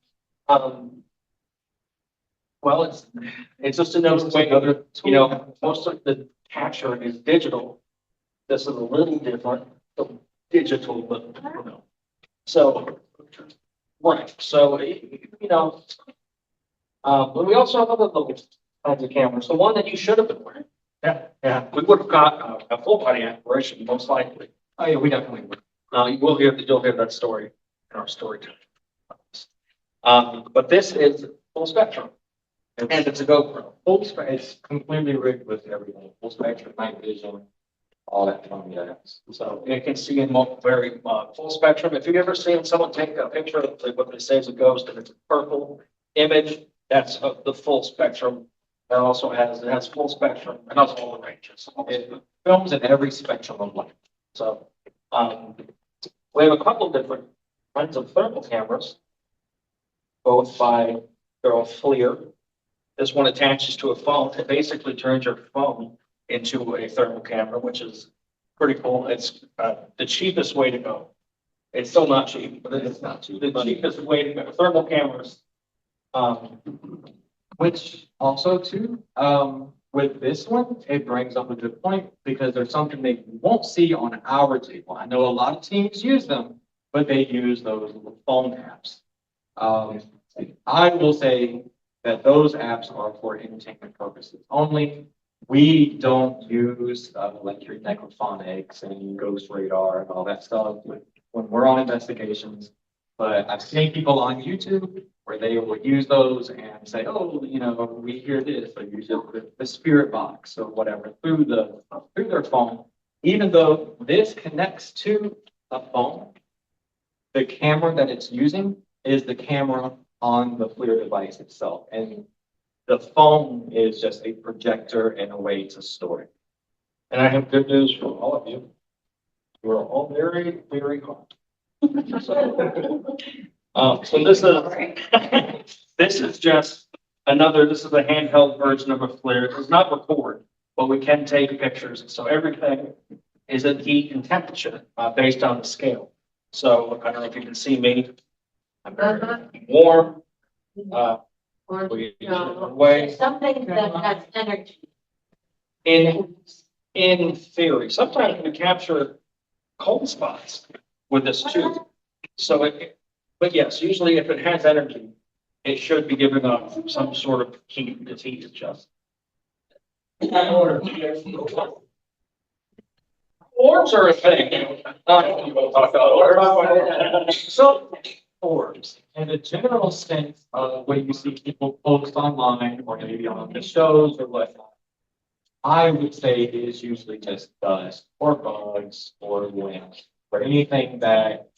well, it's just another way, you know, most of the capture is digital. This is a little different, so digital, but you know. So, right, so, you know, but we also have other little kinds of cameras. The one that you should have been wearing. Yeah, we would have got a full body apparition, most likely. Oh, yeah, we definitely would. You'll hear that story in our story time. But this is full spectrum, and it's a GoPro. It's completely rigged with everything, full spectrum, night vision, all that fun, yeah. So it can see in very full spectrum. If you've ever seen someone take a picture of like, what they say is a ghost and it's a purple image, that's the full spectrum. It also has full spectrum and also all the ranges. It films in every spectrum of light. So we have a couple different kinds of thermal cameras, both by FLIR. This one attaches to a phone. It basically turns your phone into a thermal camera, which is pretty cool. It's the cheapest way to go. It's still not cheap, but it's not cheap. The cheapest way to go. Thermal cameras. Which also too, with this one, it brings up a good point because there's something they won't see on our table. I know a lot of teams use them, but they use those little phone apps. I will say that those apps are for entertainment purposes only. We don't use like your necrophonics and ghost radar and all that stuff when we're on investigations. But I've seen people on YouTube where they will use those and say, oh, you know, we hear this, or use the spirit box or whatever through their phone. Even though this connects to a phone, the camera that it's using is the camera on the FLIR device itself. And the phone is just a projector and a way to store it. And I have good news for all of you. You are all very, very hot. So this is just this is a handheld version of a FLIR. It does not record, but we can take pictures. So everything is at heat and temperature based on the scale. So I don't know if you can see me. I'm very warm. Or, Way. something that has energy. In theory, sometimes we capture cold spots with this too. So but yes, usually if it has energy, it should be giving off some sort of heat to heat adjust. Orbs are a thing. So orbs, in a general sense of what you see people post online or maybe on the shows or whatnot, I would say it is usually just dust or bugs or wind or anything that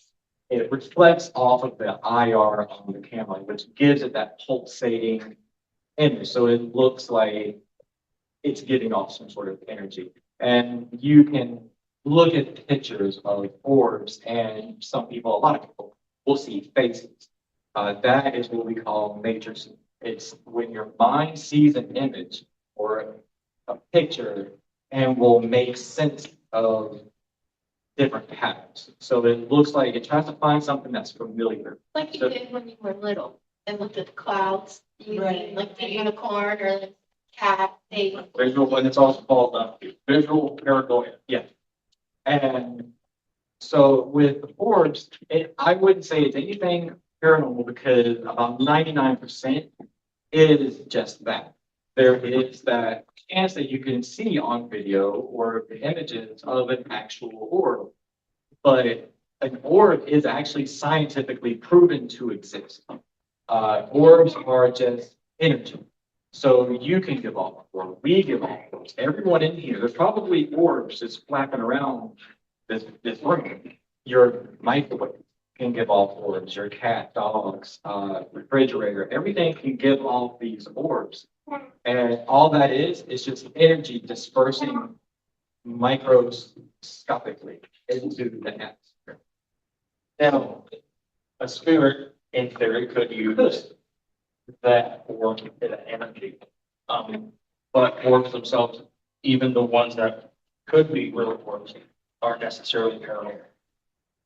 it reflects off of the IR on the camera, which gives it that pulsating image. So it looks like it's giving off some sort of energy. And you can look at pictures of orbs, and some people, a lot of people, will see faces. That is what we call matrix. It's when your mind sees an image or a picture and will make sense of different patterns. So it looks like it tries to find something that's familiar. Like you did when you were little and looked at the clouds, like the unicorn or the cat. Visual, and it's also called visual paranoia. Yeah. And so with orbs, I wouldn't say it's anything paranormal because about 99% is just that. There is that chance that you can see on video or the images of an actual orb. But an orb is actually scientifically proven to exist. Orbs are just energy. So you can give off, or we give off, everyone in here, there's probably orbs just flapping around this room. Your microwave can give off orbs, your cat, dogs, refrigerator, everything can give off these orbs. And all that is just energy dispersing microscopically into the atmosphere. Now, a spirit in theory could use that orb, that energy. But orbs themselves, even the ones that could be real orbs, aren't necessarily paranormal.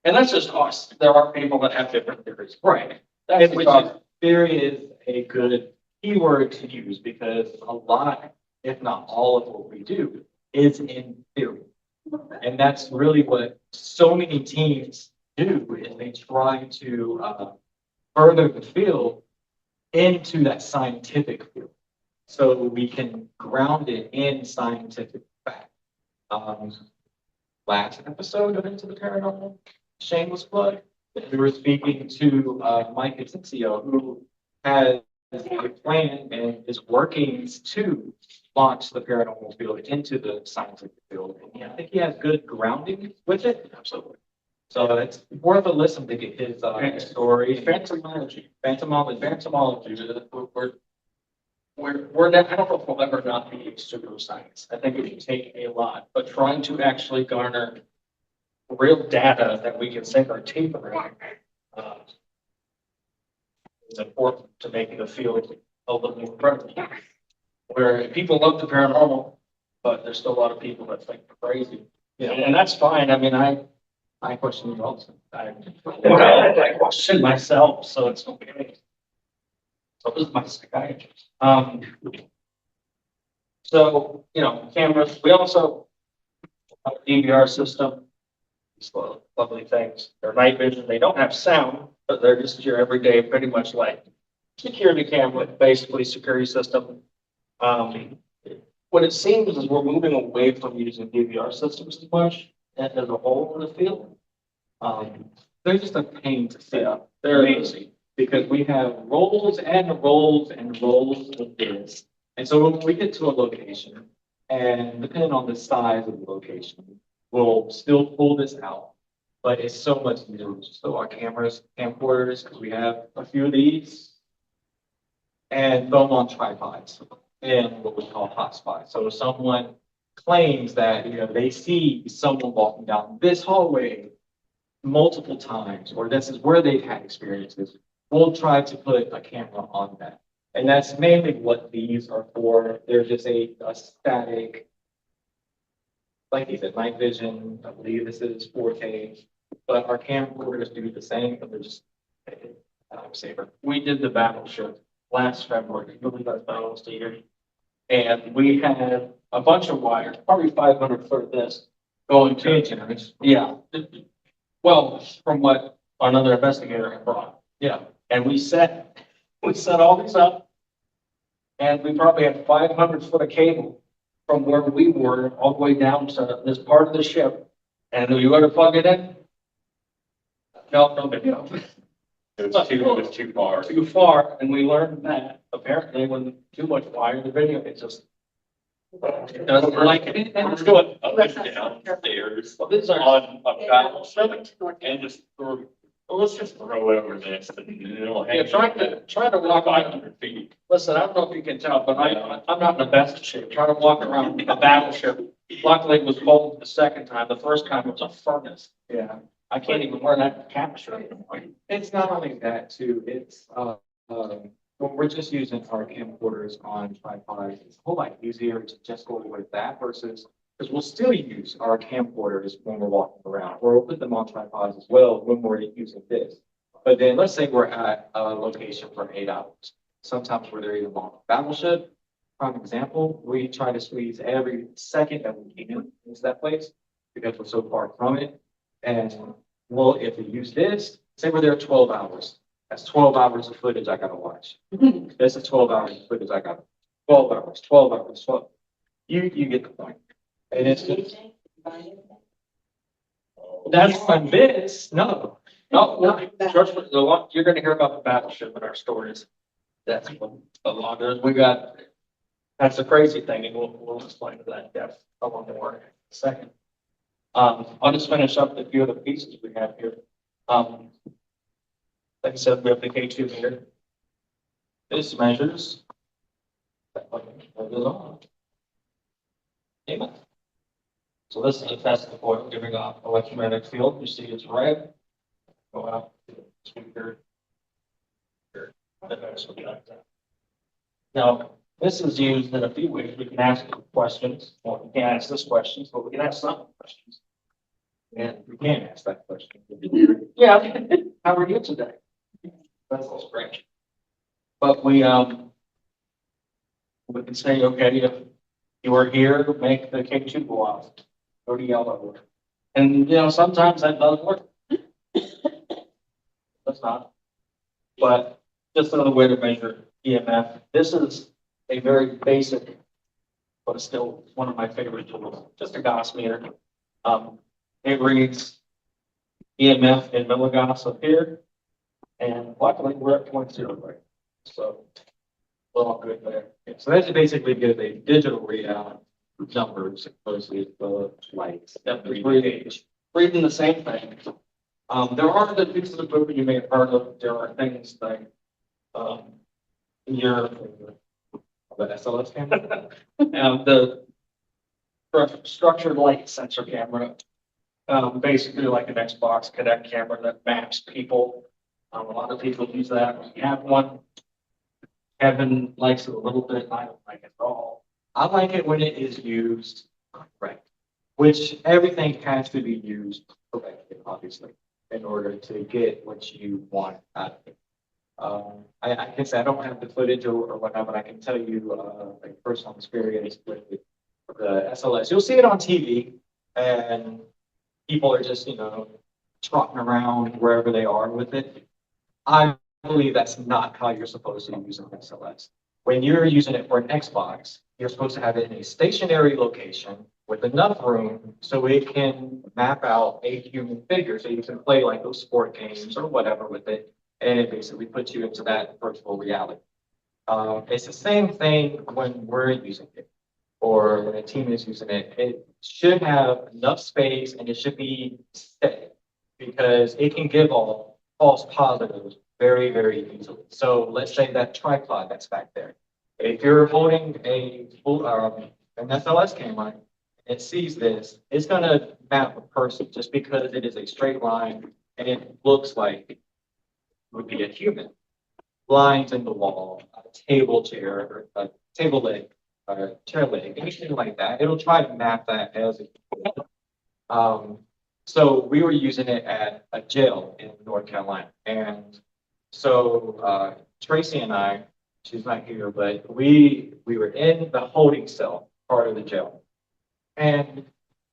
And that's just us. There are people that have different theories. Right. That's which is, theory is a good keyword to use because a lot, if not all of what we do is in theory. And that's really what so many teams do is they try to further the field into that scientific field. So we can ground it in scientific fact. Last episode of Into the Paranormal, shameless plug, we were speaking to Mike Atencio, who has a plan and is working to launch the paranormal field into the scientific field. And I think he has good grounding with it. Absolutely. So it's worth a listen to get his story. Phantomology. We're not, I don't know if we'll ever not be pseudoscience. I think it can take a lot, but trying to actually garner real data that we can sink our teeth around is important to making the field a little more credible. Where people love the paranormal, but there's still a lot of people that think we're crazy. Yeah, and that's fine. I mean, I question it also. I question myself, so it's okay. So this is my psychiatrist. So, you know, cameras, we also have a DVR system. These lovely things. They're night vision. They don't have sound, but they're just your everyday, pretty much like security camera, basically security system. What it seems is we're moving away from using DVR systems as much as a whole in the field. They're just a pain to set up. They're easy because we have rolls and rolls and rolls of this. And so when we get to a location, and depending on the size of the location, we'll still pull this out. But it's so much easier. So our cameras, camcorders, because we have a few of these, and film on tripods in what we call hotspots. So if someone claims that they see someone walking down this hallway multiple times, or this is where they've had experiences, we'll try to put a camera on that. And that's mainly what these are for. They're just a static, like you said, night vision. I believe this is 4K, but our camcorders do the same, but they're just time saver. We did the battleship last February. I believe that's almost a year. And we had a bunch of wires, probably 500 foot of this, going to engineers. Yeah. Well, from what another investigator had brought. Yeah. And we set all these up. And we probably had 500 foot of cable from where we were all the way down to this part of the ship. And you were to plug it in? No big deal. It was too far. Too far, and we learned that apparently when too much wire in the video, it doesn't like it. And it's good. Up and downstairs Well, these are on a battleship and just throw, let's just throw over this and it'll hang. try to walk 500 feet. Listen, I don't know if you can tell, but I'm not in the best shape. Trying to walk around a battleship. Luckily, it was cold the second time. The first time it was a furnace. Yeah. I can't even wear that cap shirt anymore. It's not only that too, it's, when we're just using our camcorders on tripods, it's a whole lot easier to just go with that versus, because we'll still use our camcorders when we're walking around, or we'll put them on tripods as well when we're using this. But then let's say we're at a location for 8 hours. Sometimes we're there even longer. Battleship, prime example, we try to squeeze every second that we can into that place because we're so far from it. And well, if we use this, say we're there 12 hours, that's 12 hours of footage I gotta watch. This is 12 hours of footage I got. 12 hours, 12 hours, 12. You get the point. And it's just, that's on this, no. Trust me, the one, you're gonna hear about the battleship in our stories. That's what a lot of, that's the crazy thing, and we'll explain to that depth a little more in a second. I'll just finish up the few of the pieces we have here. Like I said, we have the K2 here. This measures. Amen. So this is a test of oil giving off electromagnetic field. You see it's red. Go out to the speaker. Here. Now, this is used in a few ways. We can ask questions. Well, we can't ask this question, but we can ask some questions. And we can ask that question. Yeah, how are you today? That's all strange. But we can say, okay, if you are here, make the K2 go off, go to yellow. And, sometimes that does work. That's not. But just another way to measure EMF. This is a very basic, but still one of my favorite tools, just a Gauss meter. It reads EMF in milligauss up here. And luckily we're at 0.0 right. So we're all good there. Yeah, so that basically gives a digital readout numbers versus the lights. Reading the same thing. There are the pieces of equipment you may have heard of. There are things like the SLS camera, the structured light sensor camera, basically like an Xbox Connect camera that maps people. A lot of people use that. We have one. Kevin likes it a little bit. I don't like it at all. I like it when it is used correct, which everything has to be used correctly, obviously, in order to get what you want out of it. I can say I don't have the footage or whatnot, but I can tell you like personal experience with the SLS. You'll see it on TV, and people are just trotting around wherever they are with it. I believe that's not how you're supposed to use an SLS. When you're using it for an Xbox, you're supposed to have it in a stationary location with enough room so it can map out a human figure, so you can play like those sport games or whatever with it, and it basically puts you into that virtual reality. It's the same thing when we're using it, or when a team is using it. It should have enough space and it should be steady, because it can give all false positives very, very easily. So let's say that tripod that's back there. If you're holding an SLS camera, it sees this, it's going to map a person just because it is a straight line and it looks like it would be a human. Lines in the wall, a table chair, or a table leg, or a chair leg, anything like that. It'll try to map that as a human. So we were using it at a jail in North Carolina. And so Tracy and I, she's not here, but we were in the holding cell part of the jail. And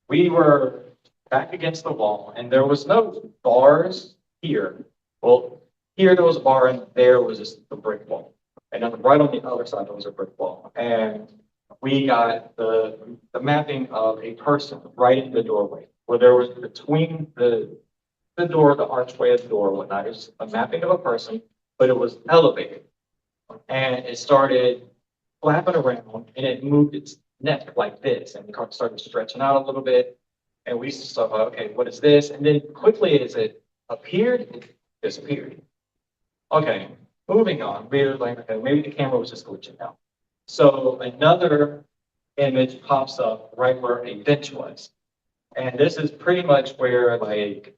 we were back against the wall, and there was no bars here. Well, here there was a bar, and there was just a brick wall. And then right on the other side, there was a brick wall. And we got the mapping of a person right in the doorway, where there was between the door, the archway of the door, and whatnot. It was a mapping of a person, but it was elevated. And it started flapping around, and it moved its neck like this, and it started stretching out a little bit. And we saw, okay, what is this? And then quickly as it appeared, it disappeared. Okay, moving on. We were like, okay, maybe the camera was just glitching out. So another image pops up right where a bench was. And this is pretty much where like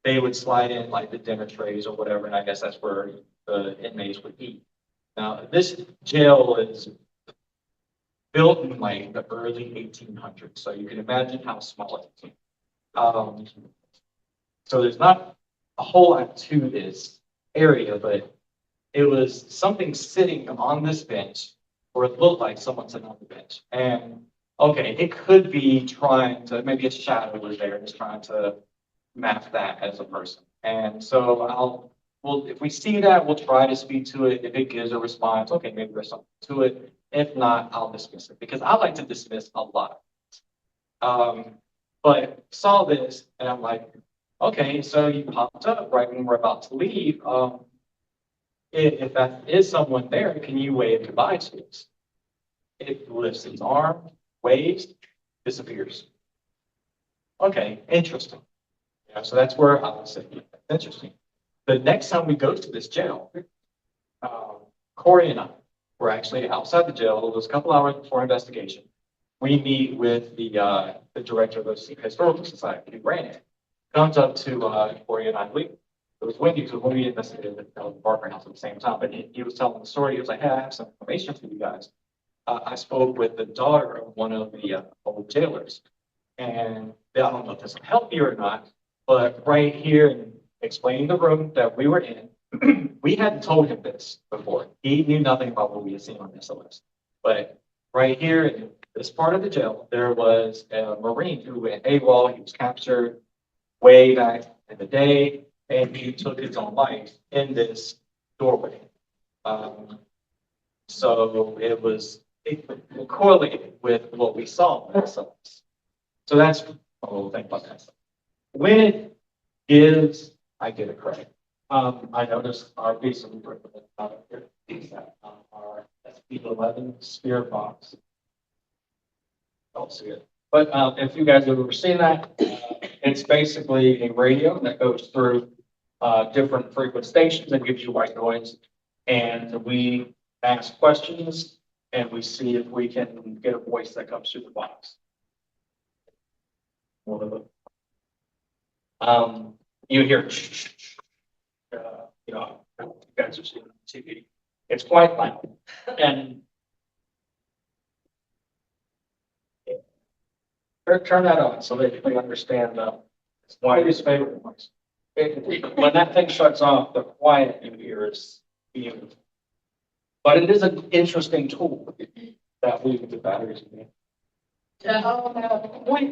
they would slide in like the dinner trays or whatever, and I guess that's where the inmates would eat. Now, this jail is built in like the early 1800s, so you can imagine how small it is. So there's not a whole lot to this area, but it was something sitting on this bench, or it looked like someone sitting on the bench. And okay, it could be trying to, maybe a shadow was there, just trying to map that as a person. And so if we see that, we'll try to speak to it. If it gives a response, okay, maybe there's something to it. If not, I'll dismiss it, because I like to dismiss a lot. But saw this, and I'm like, okay, so you popped up right when we're about to leave. If that is someone there, can you wave goodbye to us? It lifts its arm, waves, disappears. Okay, interesting. Yeah, so that's where I was saying, interesting. The next time we go to this jail, Corey and I were actually outside the jail. It was a couple hours before investigation. We meet with the director of the historical society who ran it. Comes up to Corey and I. It was windy because when we investigated the Barker House at the same time, but he was telling the story. He was like, "Hey, I have some information for you guys." I spoke with the daughter of one of the old jailers, and I don't know if this will help you or not, but right here, explaining the room that we were in, we hadn't told him this before. He knew nothing about what we had seen on SOS. But right here in this part of the jail, there was a Marine who went AWOL. He was captured way back in the day, and he took his own life in this doorway. So it correlated with what we saw in SOS. So that's a little thing about that. When it gives, I get it correct. I noticed our piece of our SP11 spirit box. Don't see it. But if you guys have ever seen that, it's basically a radio that goes through different frequent stations and gives you white noise. And we ask questions and we see if we can get a voice that comes through the box. You hear, you know, you guys have seen it on TV. It's quite loud. And turn that on so that they understand why his favorite voice. When that thing shuts off, the quiet you hear is beautiful. But it is an interesting tool that we the batteries in. Well,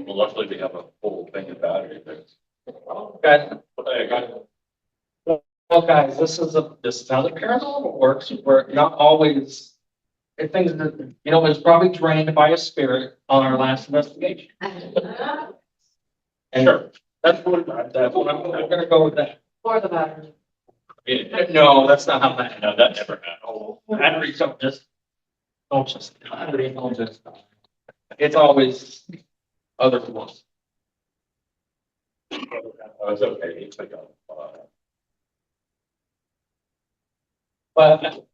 luckily we have a full thing of battery there. Well, guys, this is how the paranormal works. We're not always. It things that it was probably drained by a spirit on our last investigation. And Sure. that's what I'm gonna go with that. For the battery. No, that's not how that. No, that never happened. Batteries don't just. It's always other ones. Oh, it's okay. It's like But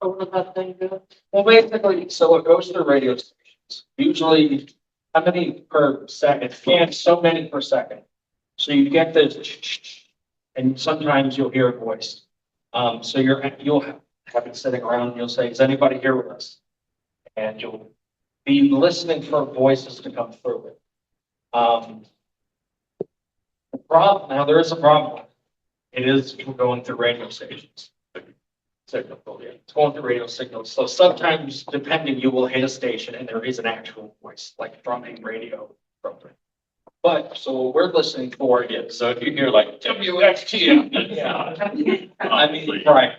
What does that thing do? well, basically, so it goes through radio stations. Usually, how many per second? Scans so many per second. So you get this, and sometimes you'll hear a voice. So you'll have it sitting around, and you'll say, "Is anybody here with us?" And you'll be listening for voices to come through it. The problem now, there is a problem. It is going through radio stations. It's going through radio signals. So sometimes, depending, you will hit a station and there is an actual voice, like from a radio program. But so what we're listening for is, so if you hear like WXT, yeah, I mean, right.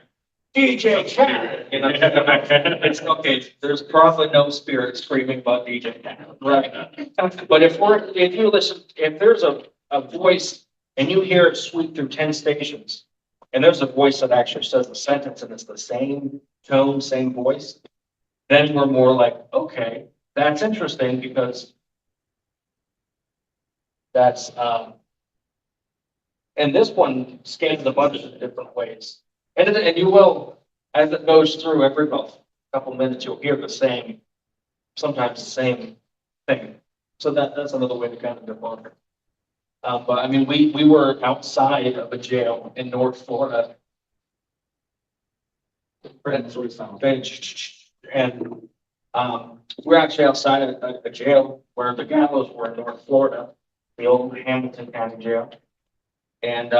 DJ Cat, it's okay. There's probably no spirit screaming about DJ Cat, right? But if there's a voice and you hear it sweep through 10 stations, and there's a voice that actually says the sentence and it's the same tone, same voice, then we're more like, okay, that's interesting because that's, and this one scans the budget in different ways. And you will, as it goes through every couple minutes, you'll hear sometimes the same thing. So that's another way to kind of debunk it. But I mean, we were outside of a jail in North Florida. And we're actually outside of a jail where the gallows were in North Florida, the old Hamilton County Jail. And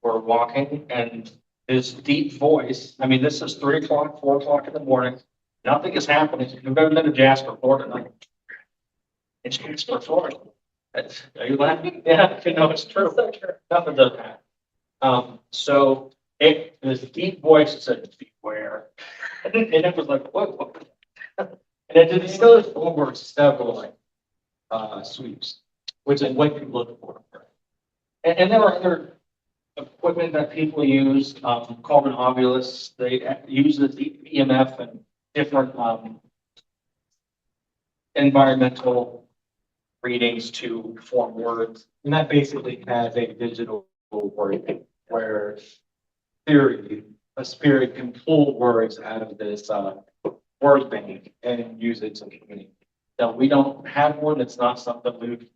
we're walking, and this deep voice. I mean, this is 3 o'clock, 4 o'clock in the morning. Nothing is happening. You've ever been to Jasper, Florida? Like, it's Jasper, Florida. Are you laughing? Yeah, it's true. Nothing does happen. So this deep voice said, "Beware," and it was like, what? And it still is over several sweeps, which is what you look for. And there are other equipment that people use, called an ovulus. They use the EMF and different environmental readings to form words. And that basically has a digital word where theory, a spirit can pull words out of this word bank and use it to communicate. Now, we don't have one. It's not something we've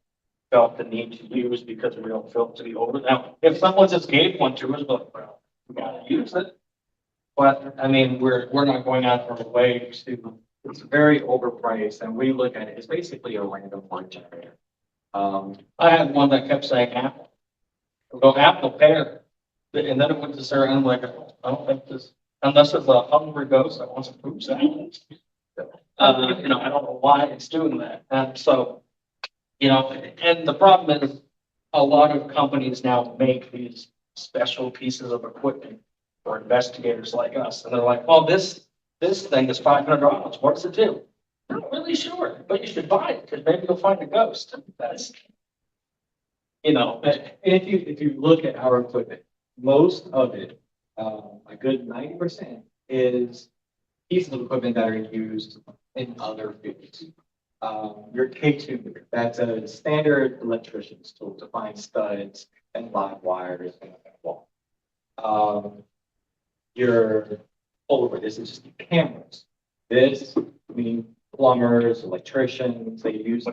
felt the need to use because we don't feel it to be over. Now, if someone just gave one to us, but well, we gotta use it. But I mean, we're not going out of our way to, It's very overpriced, and we look at it, it's basically a random word generator. I had one that kept saying apple. I go apple, pear. And then it went to Sarah and I'm like, I don't think this, unless it's a hungry ghost that wants a fruit salad. You know, I don't know why it's doing that. And so, you know, and the problem is a lot of companies now make these special pieces of equipment for investigators like us. And they're like, well, this thing is $500. What does it do? I'm not really sure, but you should buy it because maybe you'll find a ghost. That's, you know, But if you look at our equipment, most of it, a good 90% is pieces of equipment that are used in other fields. Your K2, that's a standard electrician's tool to find studs and live wires and wall. Your over, this is just cameras. This, I mean, plumbers, electricians, they use the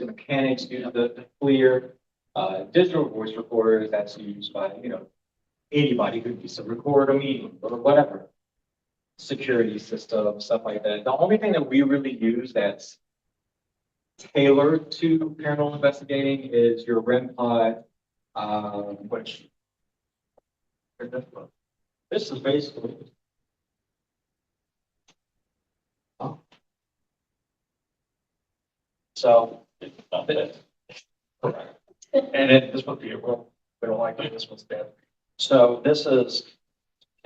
mechanics use the FLIR. Digital voice recorders, that's used by, you know, anybody who needs to record a meeting or whatever. Security system, stuff like that. The only thing that we really use that's tailored to paranormal investigating is your REM pod, which this is basically. Oh. So, correct. And it, this would be a real, we don't like it, this one's dead. So this is,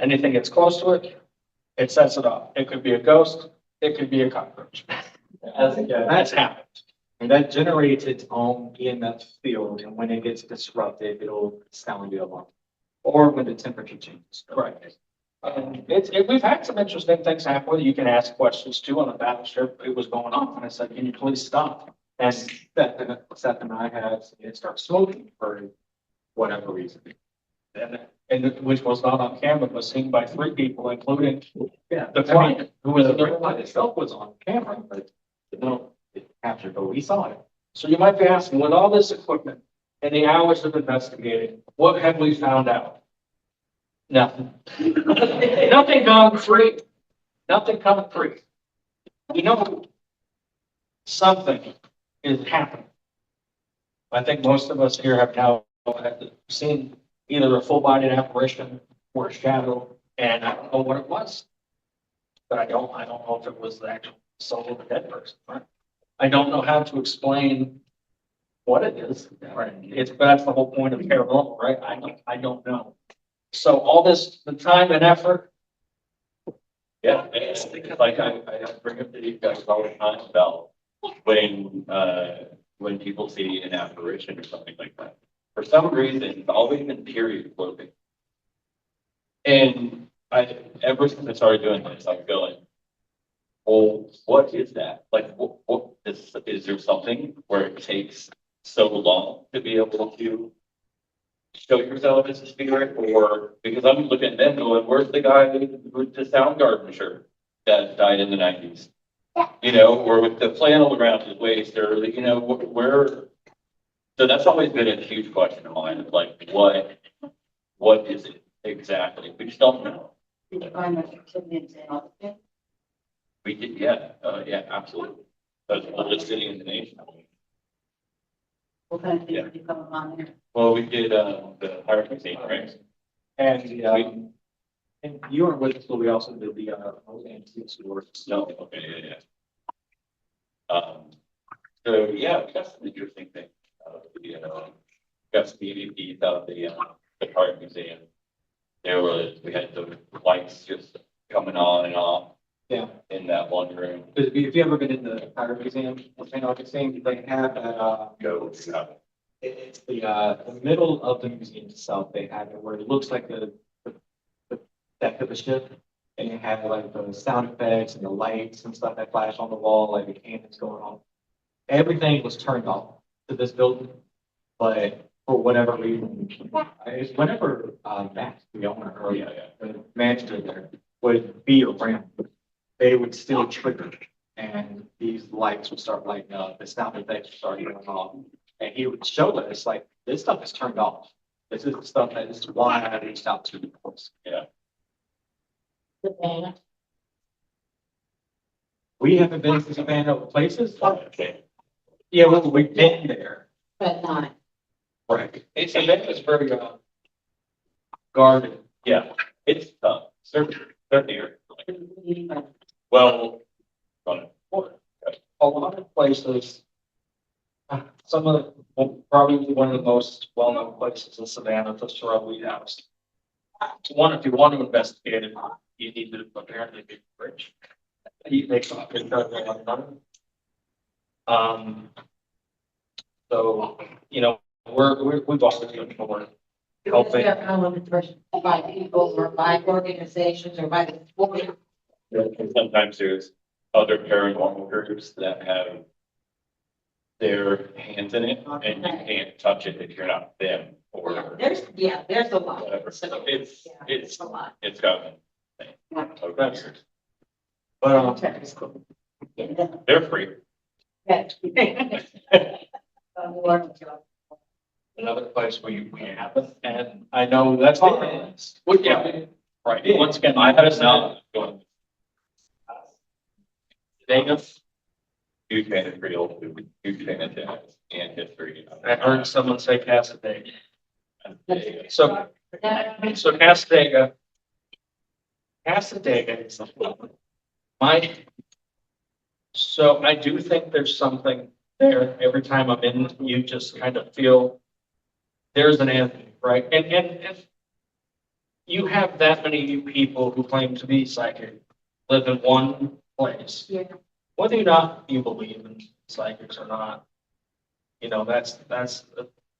anything that's close to it, it sets it off. It could be a ghost, it could be a cockroach. That's happened. and that generates its own EMF field, and when it gets disrupted, it'll sound the alarm. Or when the temperature changes. Correct. We've had some interesting things happen where you can ask questions too on a battleship. It was going off and I said, can you please stop? And Seth and I had it start smoking for whatever reason. and which was not on camera, was seen by 3 people, including Yeah, the client, who was the in the red light itself was on camera, but no, it captured, but we saw it. So you might be asking, with all this equipment and the hours of investigating, what have we found out? Nothing. Nothing concrete. Nothing concrete. You know, something is happening. I think most of us here have now seen either a full-bodied apparition or a shadow, and I don't know what it was. But I don't know if it was the actual soul of a dead person, right? I don't know how to explain what it is. Right? But that's the whole point of paranormal, right? I don't know. So all this, the time and effort. Yeah, it's like I bring up to these guys all the time about when people see an apparition or something like that. For some reason, it's always been period clothing. And ever since I started doing this, I'm going, well, what is that? Like, what is there something where it takes so long to be able to show yourself as a spirit? Or because I'm looking at them going, where's the guy with the Soundgarden shirt that died in the 90s? You know, or with the flannel around his waist, or, you know, where. So that's always been a huge question of mine, of like, what is it exactly? We just don't know. Did you find those exhibits in all the We did, yeah, yeah, absolutely. That's the oldest city in the nation. what kind of Yeah. things did you come on there? Well, we did, the Pirate Museum, right? And you were with us, but we also did the antique stores. No, okay, yeah, yeah. So, yeah, we got some interesting things. Got some EVPs out of the Pirate Museum. We had the lights just coming on and off. Yeah. In that one room. Because if you ever been in the Pirate Museum, St. Augustine, they have that, it's the middle of the museum itself, they have it where it looks like the deck of a ship. And it had like the sound effects and the lights and stuff that flash on the wall, like the cannons going on. everything was turned off to this building. But for whatever reason, whenever, Max, the owner, or the manager there would be around, they would still trigger. And these lights would start lighting up, the sound effects would start going off. And he would show us, like, this stuff is turned off. This is the stuff that is why I reached out to the police. Yeah. The band. We haven't been to Savannah places. Okay. Yeah, well, we've been there. But not. Right. It's Savannah's very, guarded. Yeah, it's tough. They're near. Well, A lot of places, some of the, well, probably one of the most well-known places in Savannah, the Sorelli House. If you want to investigate it, you need to apparently be rich. They thought they tried to run money. So, you know, we've also been for helping. By people or by organizations or by the board. and sometimes there's other paranormal groups that have their hands in it and you can't touch it if you're not them or There's a lot. whatever. So it's a lot. it's gotten. That's it. But, They're free. another place where we haven't, and I know that's on our list. Well, yeah, right. Once again, I have not going. Vegas. Huge fan of real, huge fan of jazz and history. I heard someone say Casadega. And So Casadega. Casadega is so I do think there's something there. Every time I'm in, you just kind of feel there's an entity, right? And you have that many people who claim to be psychic live in one place. Yeah. Whether or not you believe in psychics or not, you know, that's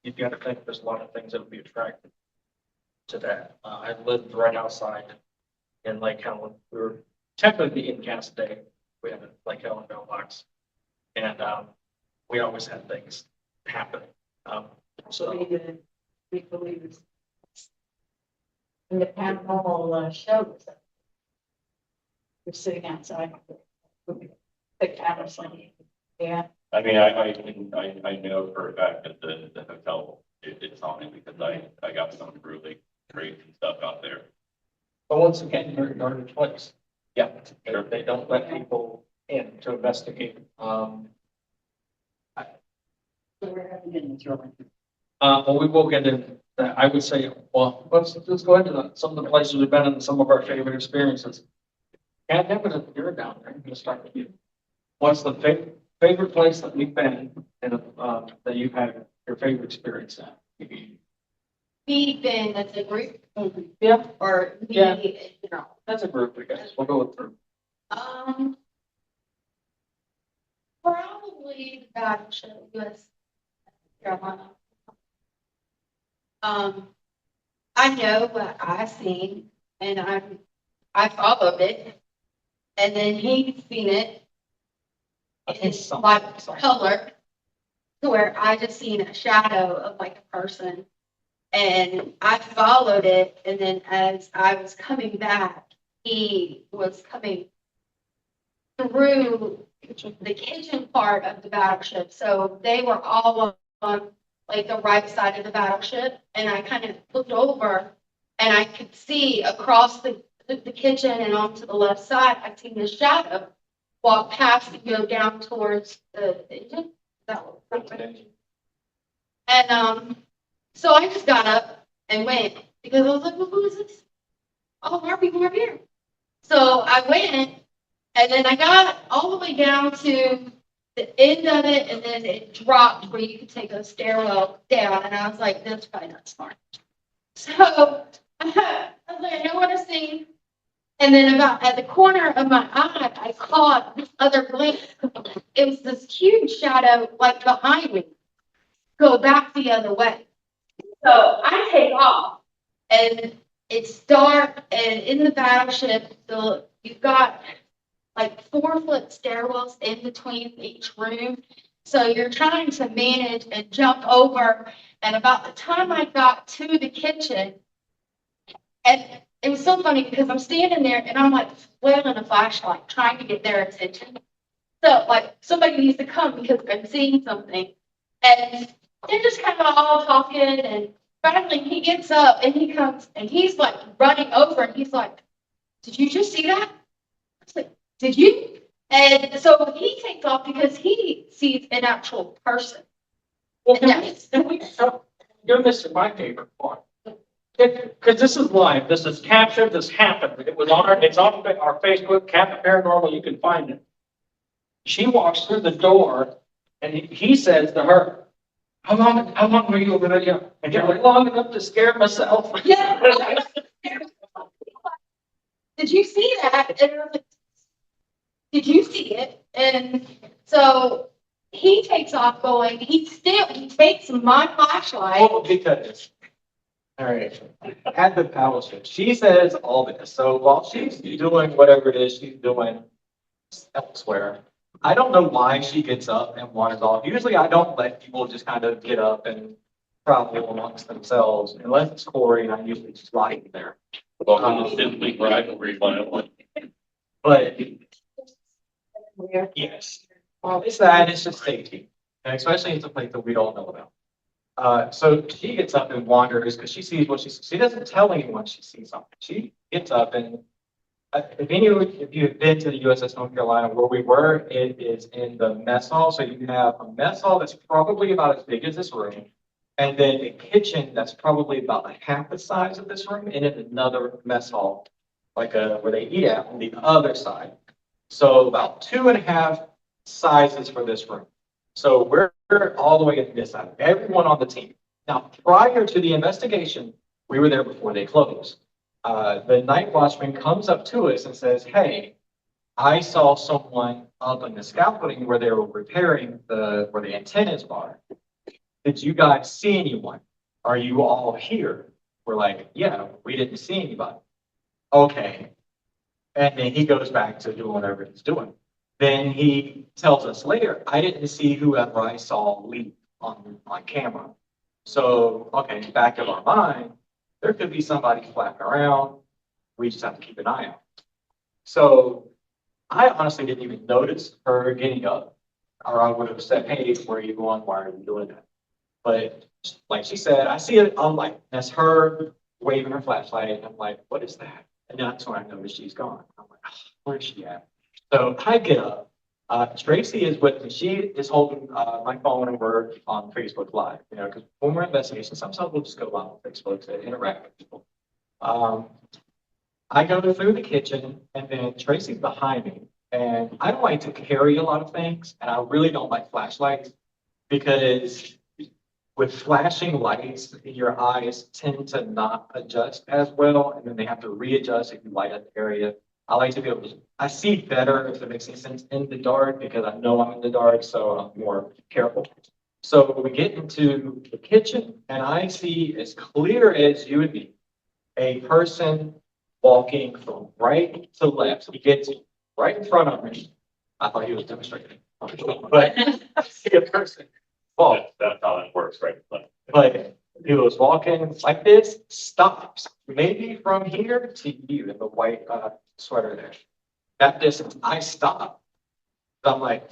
you've got to think there's a lot of things that would be attracted to that. I lived right outside in Lake Helen. We were technically in Casadega. We had a Lake Helen mailbox, and we always had things happen. So We believe it's. And the paranormal shows. We're sitting outside. The camera's on. Yeah. I mean, I know for a fact that the hotel it's on it because I got some really great stuff out there. But once again, very guarded place. Yeah, they don't let people in to investigate. Well, we will get into that. I would say, well, let's go into that. Some of the places we've been in, some of our favorite experiences. And Devin, you're down there. I'm gonna start with you. What's the favorite place that we've been and that you've had your favorite experience at? We've been as a group. Yeah. Or we, Yeah. you know. That's a group, I guess. We'll go with group. Probably the battleship US Carolina. I know what I seen and I followed it. And then he's seen it. It's like color to where I just seen a shadow of like a person. And I followed it, and then as I was coming back, he was coming through the kitchen part of the battleship. So they were all on like the right side of the battleship, and I kind of looked over, and I could see across the kitchen and onto the left side. I seen this shadow walk past and go down towards the engine. And so I just got up and went because I was like, well, who is this? Oh, our people are here. So I went and then I got all the way down to the end of it and then it dropped where you could take a stairwell down. And I was like, that's probably not smart. So I was like, I know what I see. And then about at the corner of my eye, I caught this other glance. It was this huge shadow like behind me. Go back the other way. So I take off, and it's dark, and in the battleship, you've got like 4-foot stairwells in between each room, So you're trying to manage and jump over. And about the time I got to the kitchen, and it was so funny because I'm standing there and I'm like flailing a flashlight, trying to get their attention. So like somebody needs to come because I'm seeing something. And they're just kind of all talking, and finally he gets up and he comes and he's like running over and he's like, "Did you just see that?" I was like, "Did you?" And so he takes off because he sees an actual person. Well, And you're missing my favorite part. Because this is live, this is captured, this happened. It's on our Facebook, CAPA Paranormal, you can find it. She walks through the door and he says to her, how long were you over there? And you're like, long enough to scare myself. yeah. Did you see that? And I was like, "Did you see it?" And so he takes off going, he takes my flashlight. Well, because, all right, at the fellowship, she says all this. So while she's doing whatever it is she's doing elsewhere, I don't know why she gets up and wanders off. Usually I don't let people just kind of get up and travel amongst themselves, unless it's Corey, and I usually just lie there. Welcome to Simply Rivalry 101. But yes, well, it's that, it's just safety, and especially it's a place that we don't know about. So she gets up and wanders because she sees what she sees. She doesn't tell anyone she sees something. She gets up and if you've been to the USS North Carolina where we were, it is in the mess hall. So you have a mess hall that's probably about as big as this room, and then a kitchen that's probably about half the size of this room, and then another mess hall, like where they eat at on the other side. So about 2.5 sizes for this room. So we're all the way at this side, everyone on the team. Now, prior to the investigation, we were there before they closed. The night watchman comes up to us and says, "Hey, I saw someone up in the scaffolding where they were repairing where the antennas are. Did you guys see anyone? Are you all here?" We're like, "Yeah, we didn't see anybody." Okay. And then he goes back to doing whatever he's doing. Then he tells us later, "I didn't see whoever I saw leave on camera." So, okay, back of our mind, there could be somebody flapping around. We just have to keep an eye out. So I honestly didn't even notice her getting up, or I would have said, "Hey, where are you going? Why are you doing that?" But like she said, I see it. I'm like, that's her waving her flashlight. And I'm like, "What is that?" And that's when I noticed she's gone. I'm like, "Oh, where is she at?" So I get up. Tracy is with me. She is holding my phone over on Facebook Live. Because when we're investigating, sometimes we'll just go live on Facebook to interact with people. I go through the kitchen, and then Tracy's behind me. And I don't like to carry a lot of things, and I really don't like flashlights because with flashing lights, your eyes tend to not adjust as well, and then they have to readjust if you light up the area. I like to be able to, I see better, if it makes any sense, in the dark because I know I'm in the dark, so I'm more careful. So we get into the kitchen, and I see as clear as you would be a person walking from right to left. He gets right in front of me. I thought he was demonstrating, but I see a person walk. That's how it works, right? But he was walking like this, stops, maybe from here to you in the white sweater there. That distance, I stop. I'm like,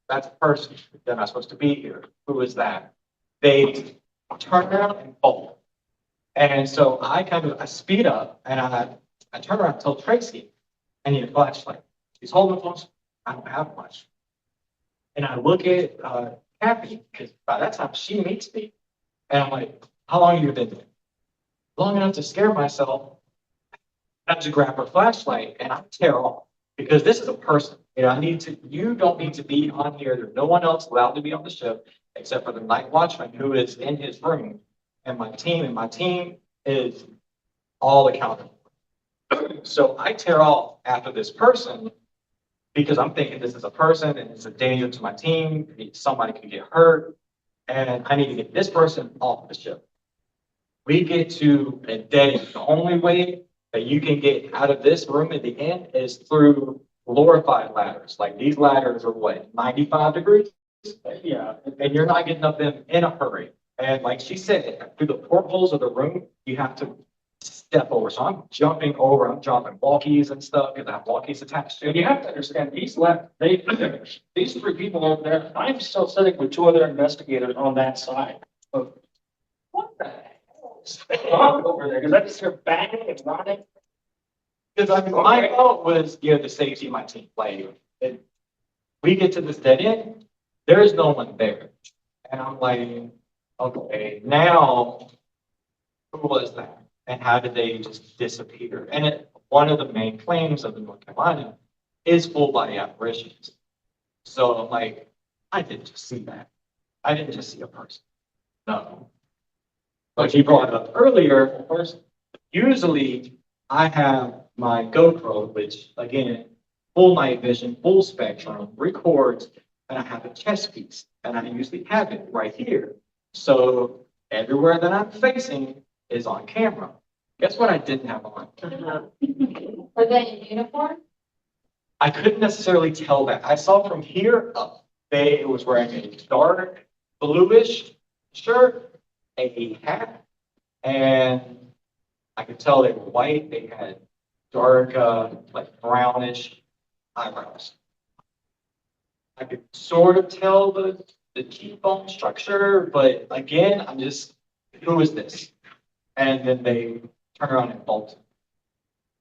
that's a person. They're not supposed to be here. Who is that? They turn around and fold. And so I speed up and I turn around and tell Tracy, "I need a flashlight." She's holding the phone. I don't have much. And I look at Kathy, because by that time she meets me. And I'm like, "How long have you been there?" "Long enough to scare myself." I just grab her flashlight and I tear off because this is a person. You don't need to be on here. There's no one else allowed to be on the ship except for the night watchman who is in his room and my team is all accountable. So I tear off after this person because I'm thinking this is a person and it's a danger to my team. Somebody could get hurt and I need to get this person off the ship. We get to a dead end. The only way that you can get out of this room at the end is through glorified ladders. Like these ladders are what, 95 degrees? Yeah, and you're not getting up them in a hurry. And like she said, through the portholes of the room, you have to step over. So I'm jumping over, I'm dropping walkies and stuff because I have walkies attached to And it. you have to understand, these three people over there, I'm still sitting with two other investigators on that side. Of what the hell is going on over there? Because I just hear banging and running. Because I mean, my thought was, the safety of my team. Like, we get to this dead end, there is no one there. And I'm like, okay, now, who was that? And how did they just disappear? And one of the main claims of the North Carolina is full body apparitions. So I'm like, I didn't just see that. I didn't just see a person. No. But you brought it up earlier, first, usually I have my GoPro, which again, full night vision, full spectrum, records, and I have a chest piece, and I usually have it right here. So everywhere that I'm facing is on camera. Guess what I didn't have on? Were they in uniform? I couldn't necessarily tell that. I saw from here up, they was wearing a dark bluish shirt, a hat, and I could tell they were white. They had dark, like brownish eyebrows. I could sort of tell the cheekbone structure, but again, I'm just, who is this? And then they turn around and bolt.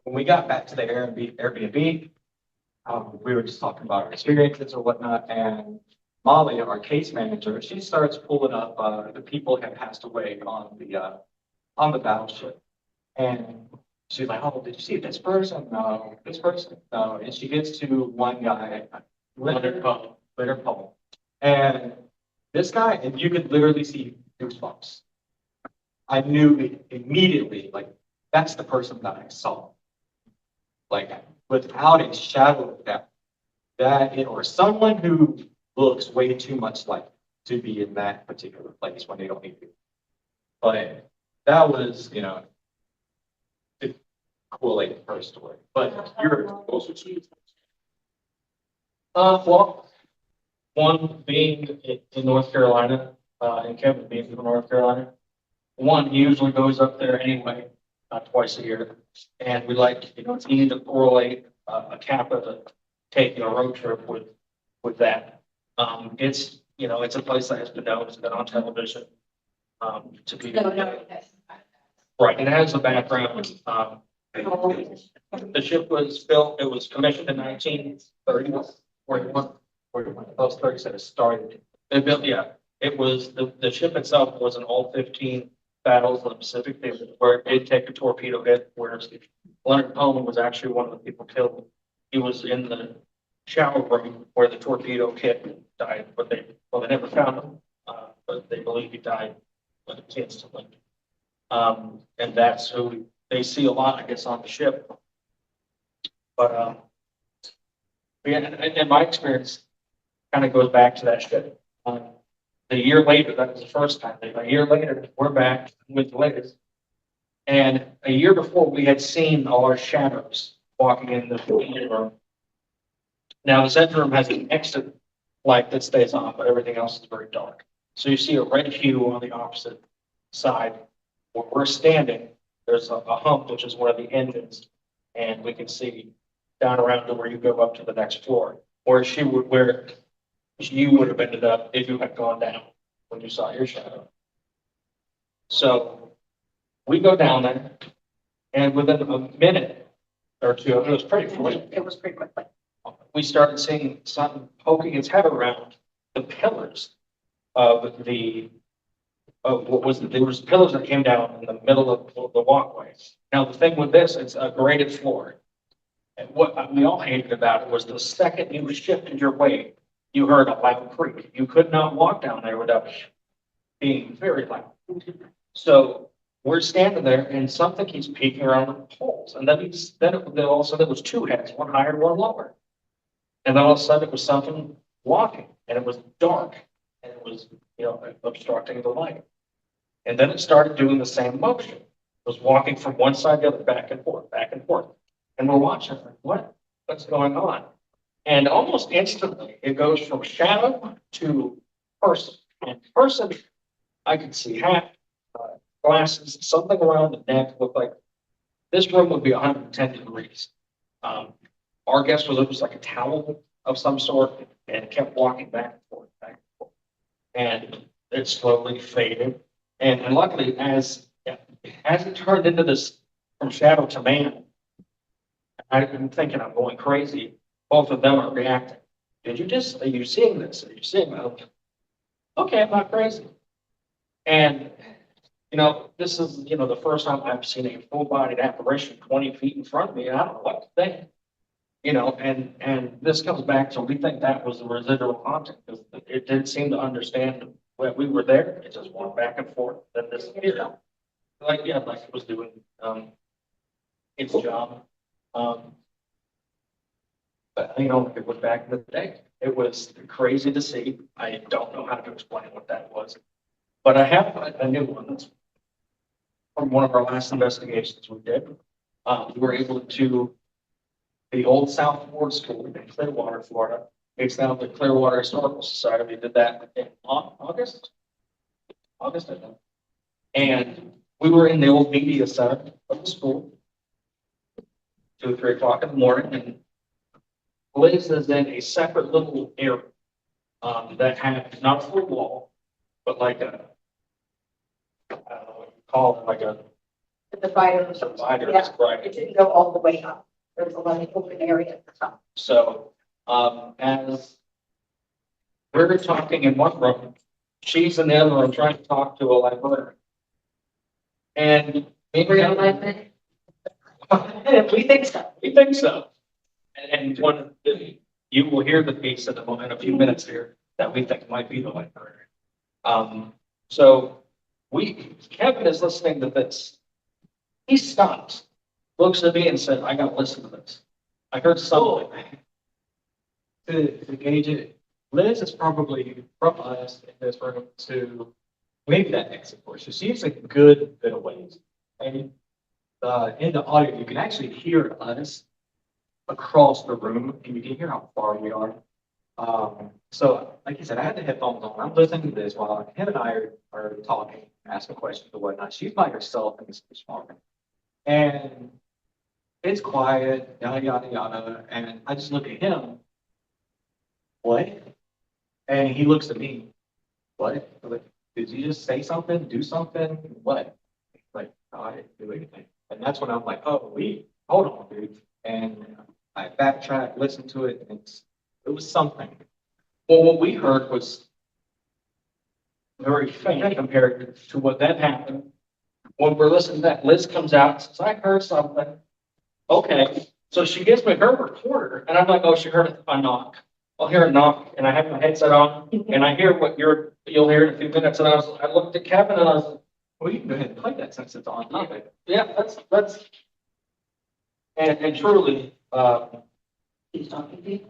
When we got back to the Airbnb, we were just talking about our experiences or whatnot, and Molly, our case manager, she starts pulling up the people who had passed away on the battleship. And she's like, oh, did you see this person? No, this person? No. And she gets to one guy, Leonard Poe. And this guy, and you could literally see goosebumps. I knew immediately, like, that's the person that I saw. Like, without a shadow of doubt, or someone who looks way too much like to be in that particular place when they don't need to. But that was, the cool first story. But you're closer to. Well, one being in North Carolina, and Kevin being from North Carolina. One usually goes up there anyway, twice a year. And we like, it's easy to correlate a CAPA to taking a road trip with that. It's, it's a place that has been known, it's been on television. To be. No. Right, and it has a background, the ship was built, it was commissioned in 1931, 41, those 30 said it started. They built, it was, the ship itself was in all 15 battles of the Pacific, where it did take a torpedo hit, where Leonard Cohen was actually one of the people killed. He was in the shower room where the torpedo hit, died, but they never found him, but they believe he died instantly. And that's who they see a lot, I guess, on the ship. But in my experience, kind of goes back to that ship. A year later, that was the first time. A year later, we're back with the latest. And a year before, we had seen all our shadows walking in the room. Now, the center room has an exit light that stays on, but everything else is very dark. So you see a red hue on the opposite side. Where we're standing, there's a hump, which is one of the engines, and we can see down around to where you go up to the next floor, where you would have ended up if you had gone down when you saw your shadow. So we go down there, and within a minute or two, it was pretty quick. It was pretty quick. We started seeing something poking its head around the pillars of there was pillars that came down in the middle of the walkway. Now, the thing with this, it's a graded floor. And what we all hated about it was the second you shifted your weight, you heard a loud creak. You could not walk down there without being very loud. So we're standing there and something keeps peeking around the poles. And then all of a sudden it was two heads, one higher, one lower. And then all of a sudden it was something walking and it was dark and it was, obstructing the light. And then it started doing the same motion. It was walking from one side to the other, back and forth, back and forth. And we're watching, like, what's going on? And almost instantly, it goes from shadow to person. And person, I could see hat, glasses, something around the neck looked like this room would be 110 degrees. Our guess was it was like a towel of some sort and it kept walking back and forth, back and forth. And it slowly faded. And luckily, as it turned into this from shadow to man, I've been thinking I'm going crazy. Both of them are reacting. Are you seeing this? Are you seeing that? Okay, I'm not crazy. And, this is, the first time I've seen a full bodied apparition 20 feet in front of me, and I don't know what to think. And this comes back to, we think that was the residual haunting, because it didn't seem to understand when we were there. It just went back and forth, then disappeared. Like it was doing, its job. But it was back in the day. It was crazy to see. I don't know how to explain what that was. But I have a new one that's from one of our last investigations we did. We were able to, the old South Ward School in Clearwater, Florida. It's now the Clearwater Historical Society. We did that in August, I think. And we were in the old media center of the school, 2 or 3 o'clock in the morning, and Liz is in a separate little area that had not a full wall, but like a, I don't know what you call it, like a The divider. divider, Yeah. right? It didn't go all the way up. There was a lot of open area at the top. So, as we're talking in one room, she's in the other room trying to talk to a librarian. And maybe We think so. we think so. And you will hear the piece in a few minutes here that we think might be the librarian. So Kevin is listening to this. He stops, looks at me and said, I gotta listen to this. I heard something. To gauge it, Liz is probably from us in this room to maybe that exit portion. She's a good bit of ways. And in the audio, you can actually hear us across the room, and you can hear how far we are. So, like you said, I had the headphones on. I'm listening to this while him and I are talking, asking questions and whatnot. She's by herself in this apartment. And it's quiet, yada, yada, yada. And I just look at him. What? And he looks at me. What? I'm like, did you just say something? Do something? What? Like, no, I didn't do anything. And that's when I'm like, oh, hold on, dude. And I backtrack, listen to it, and it was something. Well, what we heard was very faint compared to what then happened. When we're listening to that, Liz comes out and says, I heard something. Okay. So she gives me her recorder, and I'm like, oh, she heard a knock. I'll hear a knock, and I have my headset on, and I hear what you'll hear in a few minutes. And I looked at Kevin and I was like, well, you can go ahead and play that since it's on. yeah, that's, and truly, He's talking to you?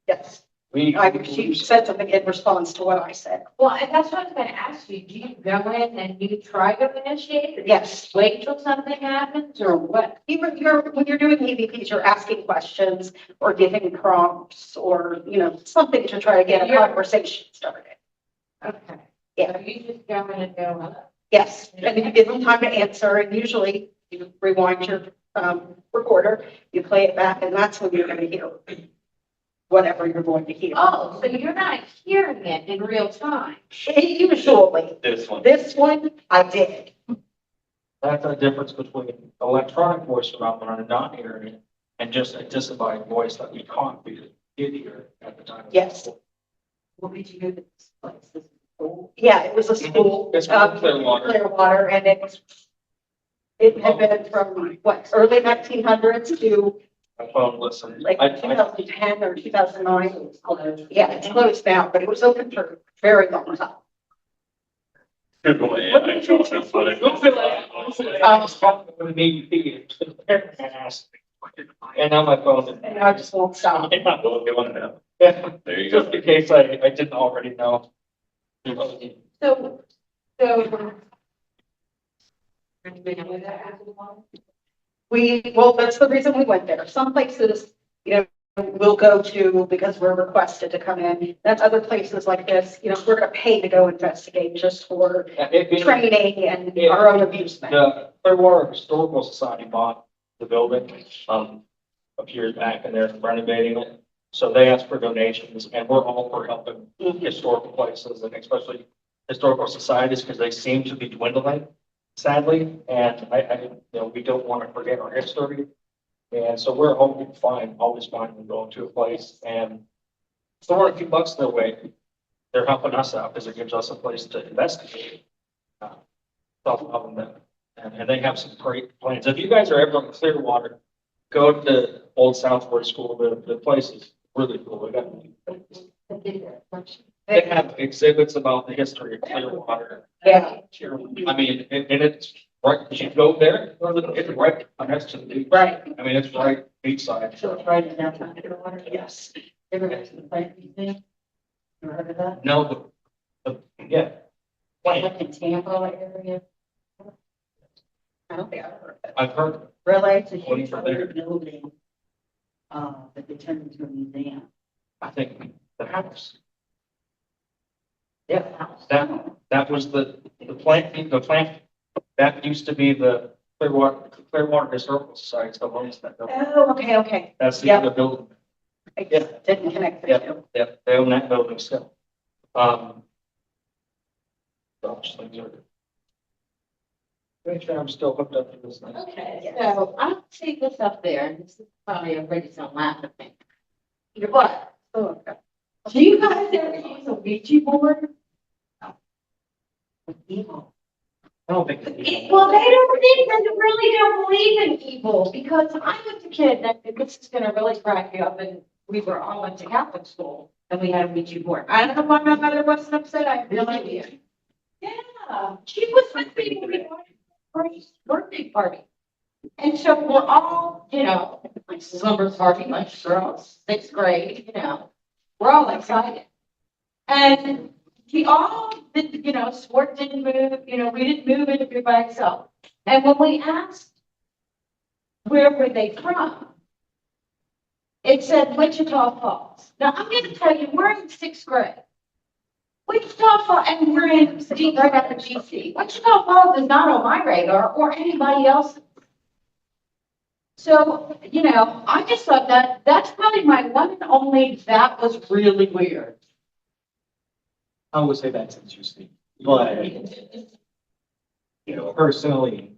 Yes. we. She said something in response to what I said. Well, and that's what I was gonna ask you, do you go in and you try to initiate? Or Yes. wait till something happens or what? When you're doing EVPs, you're asking questions or giving prompts or, something to try to get a conversation started. Okay. Yeah. So you just go in and go up. Yes, and if you give them time to answer, and usually you rewind your recorder, you play it back, and that's when you're going to hear whatever you're going to hear. Oh, so you're not hearing it in real time? Usually, this one I did. That's the difference between electronic voice phenomenon and not hearing it, and just a disembodied voice that we can't did hear at the time. Yes. What did you do to this place? This is cool. Yeah, it was a school. It's called Clearwater. Clearwater, and it had been from early 1900s to My phone listened. like I 2010 or 2009. Yeah, it's closed now, but it was open for a very long time. Good boy, yeah, I don't know what it is. I was talking with maybe thinking and asked, and now my phone. And I just won't stop. Yeah, Well, you want to know. yeah, There you go. just in case I didn't already know. So. Well, that's the reason we went there. Some places, we'll go to because we're requested to come in. That's other places like this, we're gonna pay to go investigate just for training and our own amusement. The Clearwater Historical Society bought the building, a few years back, and they're renovating it. So they asked for donations, and we're all for helping historical places, and especially historical societies, because they seem to be dwindling, sadly. And we don't want to forget our history. And so we're always fine with going to a place and throwing a few bucks their way. They're helping us out because it gives us a place to investigate. Helping them. And they have some great plans. If you guys are ever in Clearwater, go to Old Southward School. The place is really cool. They have exhibits about the history of Clearwater. Yeah. I mean, and it's right, you go there, it's right next to the beach. Right. I mean, it's right beachside. So it's right in downtown Clearwater. Yes. Ever heard of the plant museum? You heard of that? No, yeah. Like in Tampa area? I don't think I've heard of it. I've heard. Really? It's a huge What are they? building, that they turned into a museum. I think the house. Yeah. That was the plant, that used to be the Clearwater Historical Society, so owns that building. Oh, okay. That's the Yep. other building. I just didn't connect the two. Yeah, they own that building still. Gosh, things are. Make sure I'm still hooked up to this thing. Okay, so I don't see this up there, and this is probably already some laugh at me. But, Oh, okay. do you guys ever use a Ouija board? Evil. I don't think. Well, they really don't believe in evil, because I was a kid, and this is gonna really crack you up, and we were all went to Catholic school, and we had a Ouija board. I don't know why my mother wasn't upset, I have no idea. Yeah, she was with me when we went to Grace's birthday party. And so we're all, like slumber party, like girls, sixth grade, we're all excited. And we all did, Swart didn't move, we didn't move it by itself. And when we asked, where were they from? It said Wichita Falls. Now, I'm going to tell you, we're in sixth grade. Wichita Falls, and we're in right after GC. Wichita Falls is not on my radar or anybody else's. So, I just thought that's probably my one and only, that was really weird. I would say that's interesting, but personally,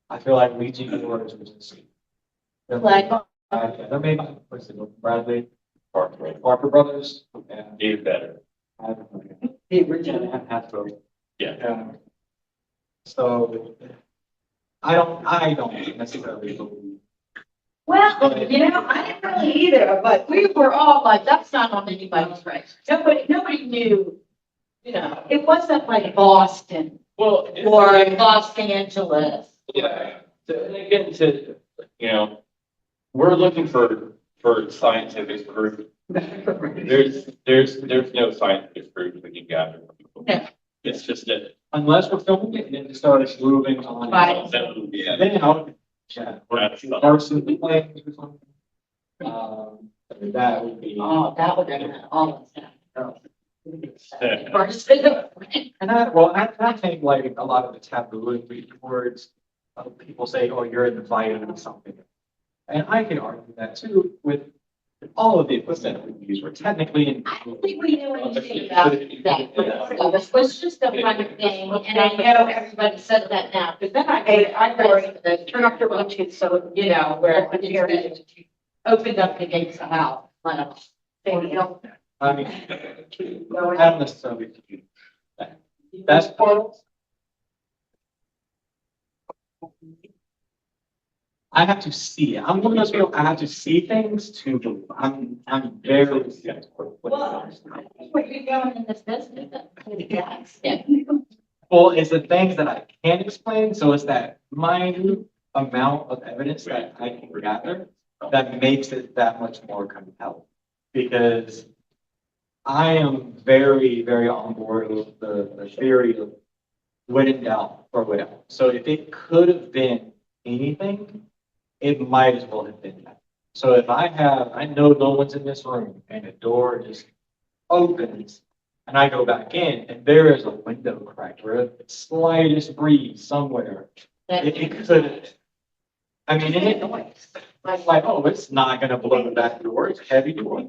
I feel like Ouija boards was just. Like, There may be, what's it, Bradley, Parker Brothers, and Even better. the original. Hasbro. Yeah. So, I don't necessarily believe. Well, I didn't really either, but we were all like, that's not on anybody's radar. Nobody knew, it wasn't like Boston Well, or Los Angeles. yeah, we're looking for scientific proof. There's no scientific proof we can gather from people. No. It's just that. Unless we're filming it and then it starts moving on. Right. Yeah. Then That's the- person playing or something. That would be. Oh, that would have been all of Yeah. First, And I think like a lot of the taboo in Ouija boards, people say, oh, you're inviting or something. And I can argue that too with all of the equipment we use. We're technically in. I don't think we knew anything about that. So this was just a fun thing, and I know everybody says that now, because then I read the Turn off your Bluetooth so, where it opened up the gates of hell. I mean, not necessarily. That's portals. I have to see it. I'm one of those people, I have to see things to believe. I'm very skeptical. Well, what you're doing in this business, yeah. Well, it's the things that I can't explain, so it's that minute amount of evidence that I can gather that makes it that much more compelling. Because I am very, very on board with the theory of when in doubt or without. So if it could have been anything, it might as well have been that. So if I know no one's in this room and the door just opens and I go back in and there is a window crack or the slightest breeze somewhere, it could, I mean, like, oh, it's not gonna blow the back door, it's a heavy door.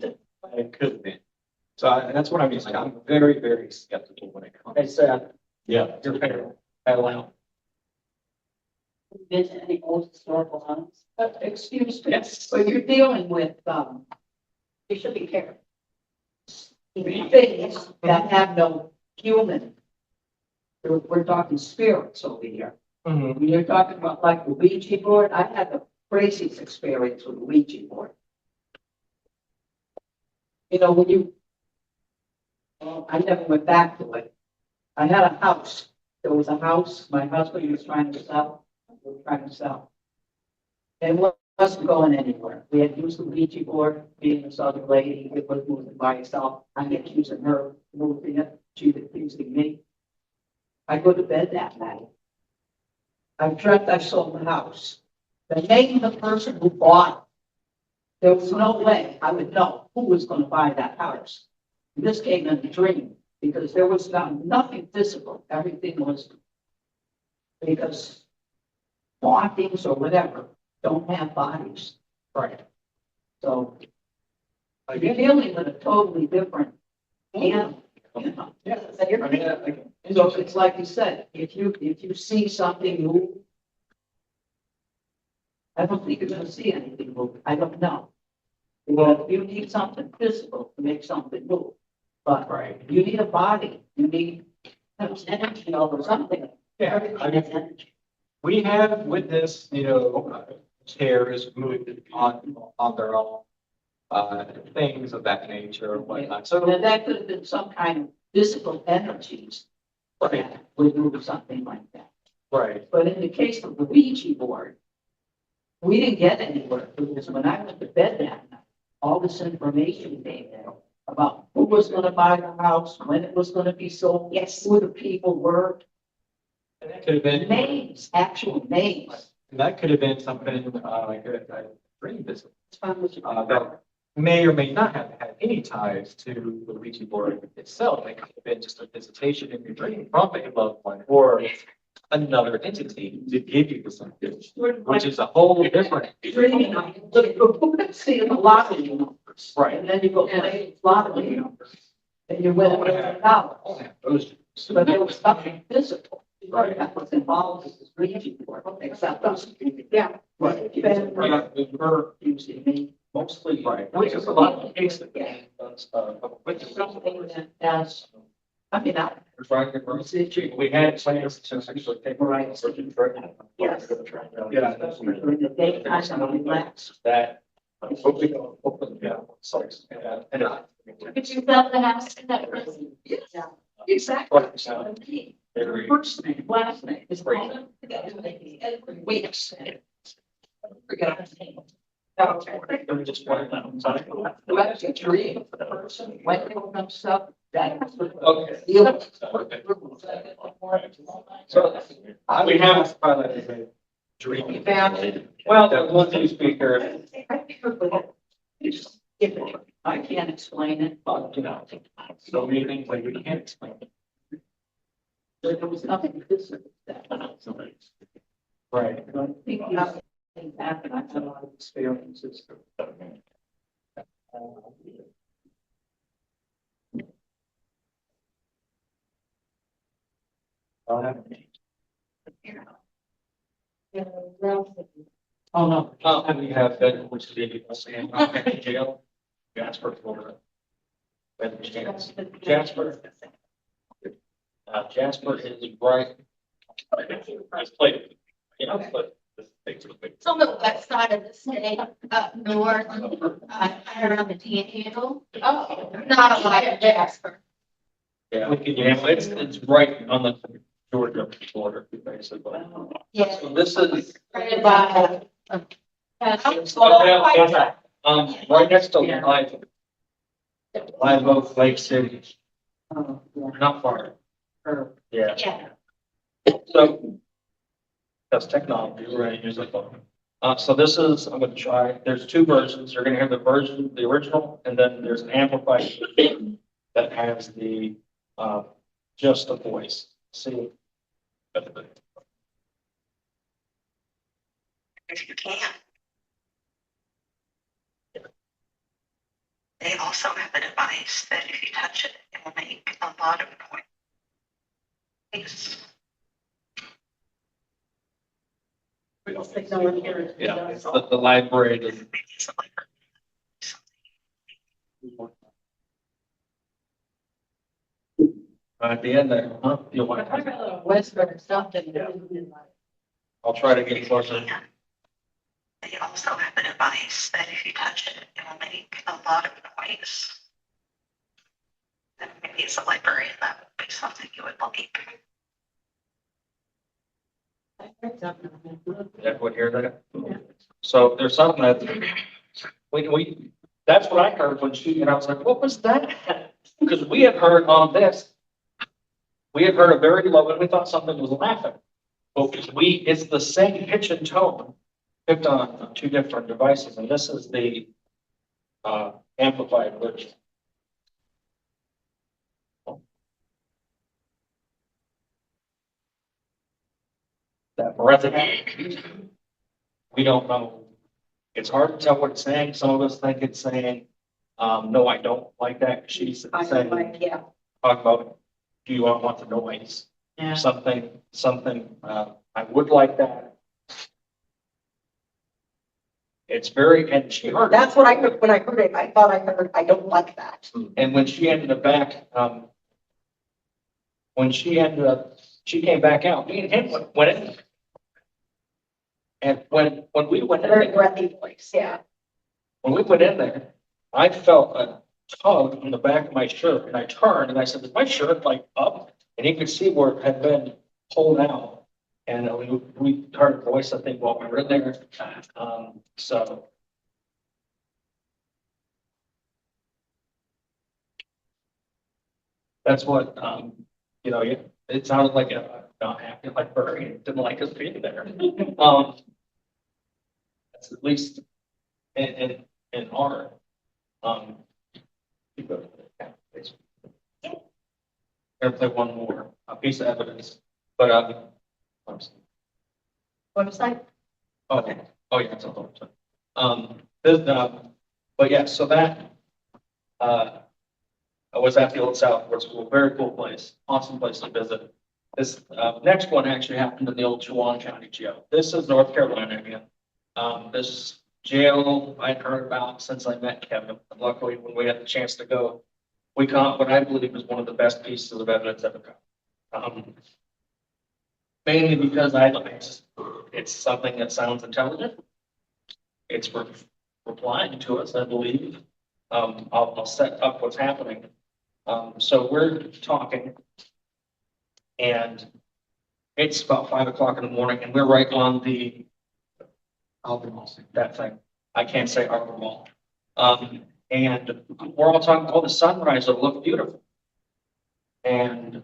It could have been. So that's what I mean, like, I'm very, very skeptical when it comes. Hey, Seth, Yeah. your parent, Adeline. Been to any old historical homes? Excuse me. Yes. But you're dealing with, you should be careful. Things that have no human. We're talking spirits over here. Mhm. When you're talking about like the Ouija board, I had the craziest experience with the Ouija board. You know, when you, I never went back to it. I had a house. There was a house my husband was trying to sell. We were trying to sell. And it wasn't going anywhere. We had used the Ouija board, being this other lady, it was moving by itself. I kept using her, moving it, she was using me. I go to bed that night. I dreamt I sold the house. The name of the person who bought it, there was no way I would know who was going to buy that house. This came in a dream because there was nothing physical. Everything was because hauntings or whatever don't have bodies. Right. So you're dealing with a totally different animal. You know? Yeah. So I mean, it's like you said, if you see something move, I don't think you're gonna see anything move. I don't know. Well, you need something physical to make something move. But right. you need a body, you need energy or something. Yeah, I mean, we have witnessed, chairs moving on their own, things of that nature or whatnot. So, And that could have been some kind of physical energies that would move something like that. right, But in the case of the Ouija board, we didn't get anywhere because when I went to bed that night, all this information came out about who was gonna buy the house, when it was gonna be sold, yes, who the people were, and that could have been, names, actual names. and that could have been something, like a dream visit, that may or may not have had any ties to the Ouija board itself. It could have been just a visitation in your dream from a loved one or another entity to give you this information, which is a whole different. Dreaming, I look, see a lot of numbers. Right. And then you go play a lot of numbers. And you win $1,000. Those, But there was nothing physical. Right. That was involved with this Ouija board, except us. Yeah. right. Ben, Her using me. mostly, right, which is a lot of cases. Which is something that has, I mean, I. We had plans to actually take. Right. Yes. Yes. Yeah. During the daytime, I relax. That. Hopefully, yeah, sorry. But you felt the house in that person. Yeah, exactly. Right, so- First name, last name is all every week. Forgot his name. Okay. Just one, sorry. What's your dream for the person? When they come stuff, that. Okay. Yeah. So, we have highlighted a dream. Well, the one new speaker, I can't explain it, but so many things like we can't explain. there was nothing physical that. Right. I think things happen. I've had a lot of experiences. Oh, no, and we have that, which is the jail, Jasper, Florida. Jasper. Jasper is right. Let's play. Yeah, but this thing's real big. It's on the west side of the state, up north, around the Panhandle. Oh, not a lot of Jasper. Yeah, it's right on the Georgia border, basically. Yeah. So this is. Right by, Right next to Live Oak Lake City, not far. Yeah. yeah. So. That's technology, right, use a phone. So this is, I'm gonna try, there's two versions. You're gonna hear the version, the original, and then there's an amplified version that has the, just the voice. See? If you can. They also have a device that if you touch it, it will make a lot of noise. Signal in here. Yeah, it's the library. It's like At the end there, huh? You'll want to, Whisper or something. I'll try to get closer. they also have a device that if you touch it, it will make a lot of noise. And maybe as a librarian, that would be something you would like. Everyone hear that? So there's something that that's what I heard when she, and I was like, what was that? Because we had heard on this, we had heard a very low, and we thought something was laughing. But it's the same pitch and tone picked on two different devices, and this is the amplified version. That breath, we don't know. It's hard to tell what it's saying. Some of us think it's saying, no, I don't like that. She's I saying, like, yeah. talk about, do you want the noise? Yeah. Something, I would like that. It's very, and she heard. That's what I heard when I heard it. I thought I heard, I don't like that. And when she ended up back, she came back out, me and him went in. And when we went in Very there, breathy voice, yeah. when we went in there, I felt a tug on the back of my shirt, and I turned and I said, is my shirt like up? And you could see where it had been pulled out. And we heard a voice, I think, while we were in there. So. That's what, it sounded like not happy, like Barry didn't like us being there. That's at least in our, you go to the case. There's like one more, a piece of evidence, but, Website? okay. Oh, yeah, it's on the website. But yeah, so that, I was at the Old Southport School, very cool place, awesome place to visit. This next one actually happened in the old Chewan County Jail. This is North Carolina again. This jail I'd heard about since I met Kevin. And luckily, when we had the chance to go, we caught what I believe is one of the best pieces of evidence ever caught. Mainly because it's something that sounds intelligent. It's replying to us, I believe. I'll set up what's happening. So we're talking, and it's about 5 o'clock in the morning, and we're right on the that thing. I can't say Arbor Mall. And we're all talking, oh, the sunrise will look beautiful. And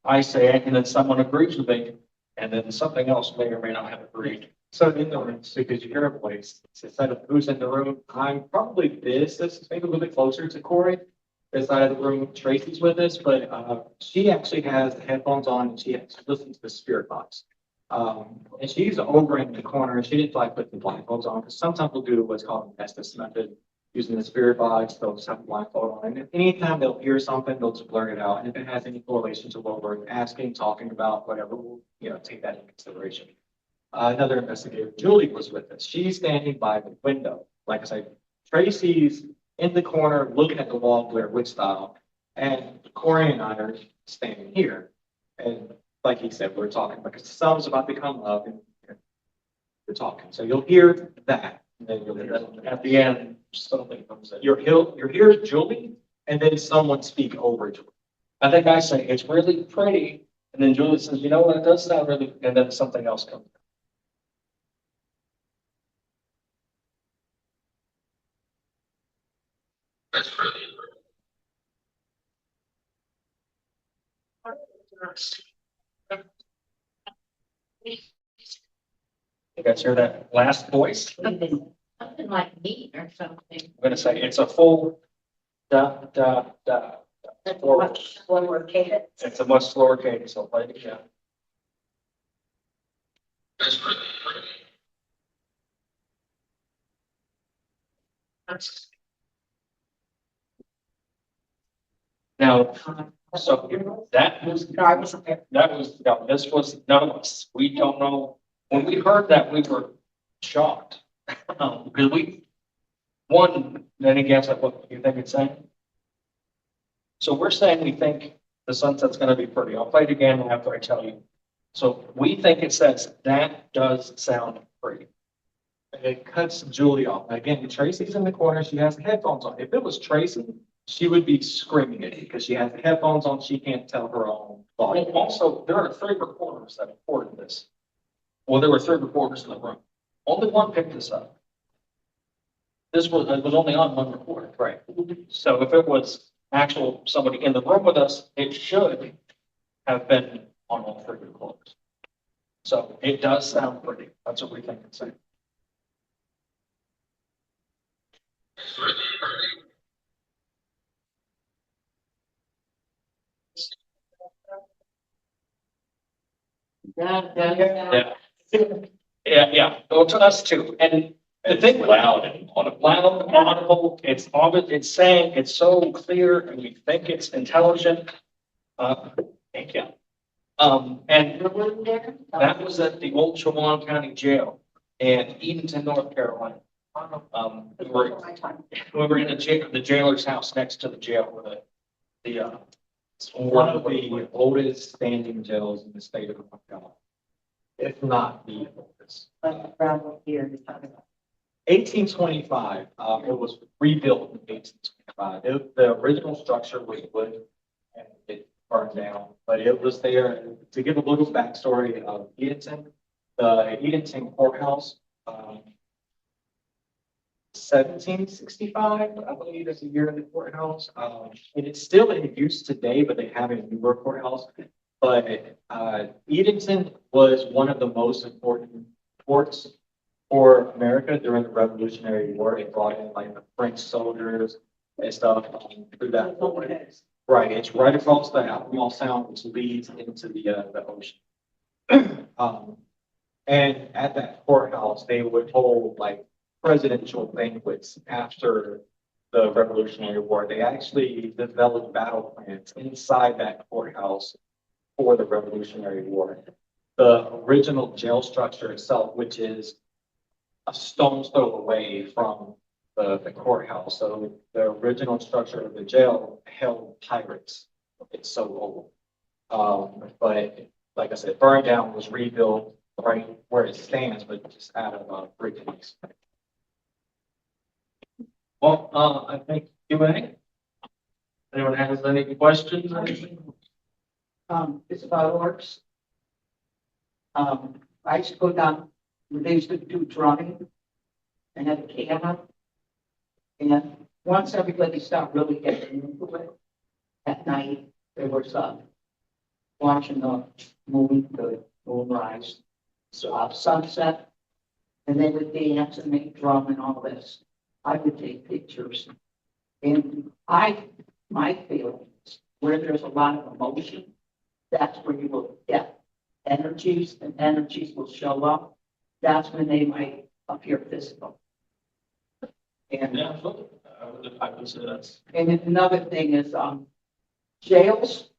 I say it, and then someone agrees with me, and then something else may or may not have agreed. So in the room, because you hear a voice, instead of who's in the room, I'm probably this is maybe a little bit closer to Corey. This side of the room, Tracy's with us, but she actually has the headphones on and she listens to the spirit box. And she's over in the corner. She didn't like put the blindfolds on because sometimes we'll do what's called the Estes method using the spirit box. They'll just have a blindfold on. And anytime they'll hear something, they'll just blurt it out. And if it has any correlation to what we're asking, talking about, whatever, we'll take that into consideration. Another investigator, Julie, was with us. She's standing by the window. Like I said, Tracy's in the corner looking at the wall Blair Witch style, and Corey and I are standing here. And like he said, we're talking because the sun's about to come up and we're talking. So you'll hear that. And then you'll hear At the end, something comes in. you'll hear Julie and then someone speak over Julie. I think I say, it's really pretty. And then Julie says, you know what, it does sound really, and then something else comes. That's really You guys hear that last voice? I'm Something like meat or something. gonna say it's a full da, da, da. That's Forward. much slower cadence. It's a much slower cadence, so play it again. Now, so that was, No, I wasn't there. no, this was none of us. We don't know. When we heard that, we were shocked. Because any guess at what you think it's saying? So we're saying we think the sunset's gonna be pretty. I'll play it again after I tell you. So we think it says that does sound pretty. And it cuts Julie off. Again, Tracy's in the corner. She has headphones on. If it was Tracy, she would be screaming it because she has the headphones on. She can't tell her own thought. And also, there are 3 recorders that recorded this. Well, there were 3 recorders in the room. Only one picked this up. It was only on one recorder. Right. So if it was actual somebody in the room with us, it should have been on all 3 recorders. So it does sound pretty. That's what we think it's saying. Yeah. Yeah. Well, to us too. And the thing with Loud and audible, it's obvious, it's saying, it's so clear and we think it's intelligent. Thank you. And that was at the old Chewan County Jail in Edenton, North Carolina. We were in the jailer's house next to the jail where It's one of the oldest standing jails in the state of North Carolina. If not the oldest. Around what year you're talking about? 1825, it was rebuilt in 1825. The original structure was wood and it burned down, but it was there. To give a little backstory of Edenton, the Edenton courthouse, 1765, I believe is the year of the courthouse. And it's still in use today, but they have a newer courthouse. But Edenton was one of the most important ports for America during the Revolutionary War. It brought in like the French soldiers and stuff through that port. Right, it's right across the Albemarle Sound, which leads into the ocean. And at that courthouse, they would hold like presidential banquets after the Revolutionary War. They actually developed battle plans inside that courthouse for the Revolutionary War. The original jail structure itself, which is a stone's throw away from the courthouse. So the original structure of the jail held pirates. It's so old. But like I said, burned down, was rebuilt right where it stands, but just out of brick and mix. Well, I think Q&A. Anyone has any questions? It's about orcs. I used to go down, they used to do drumming and have a camera. And once everybody started really getting into it, at night, there was, watching the moon, the moonrise, sunset, and they would dance and make drum and all this. I would take pictures. And my feeling is where there's a lot of emotion, that's where you will get energies, and energies will show up. That's when they might appear physical. And, Yeah, absolutely. I would say that's. and then another thing is, jails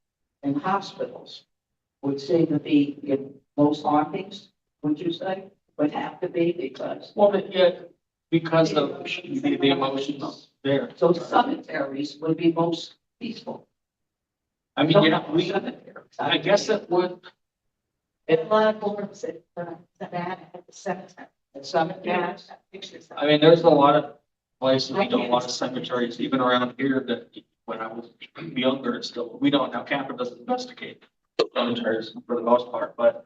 and hospitals would seem to be in most hauntings, would you say? Would have to be because. Well, but yeah, because of the emotions there. So cemeteries would be most peaceful. I mean, yeah, I guess it would. A lot of boards at Savannah at the cemetery. Cemeteries. Pictures. I mean, there's a lot of places, a lot of cemeteries, even around here that when I was younger, it's still, we don't, now CAPA doesn't investigate cemeteries for the most part, but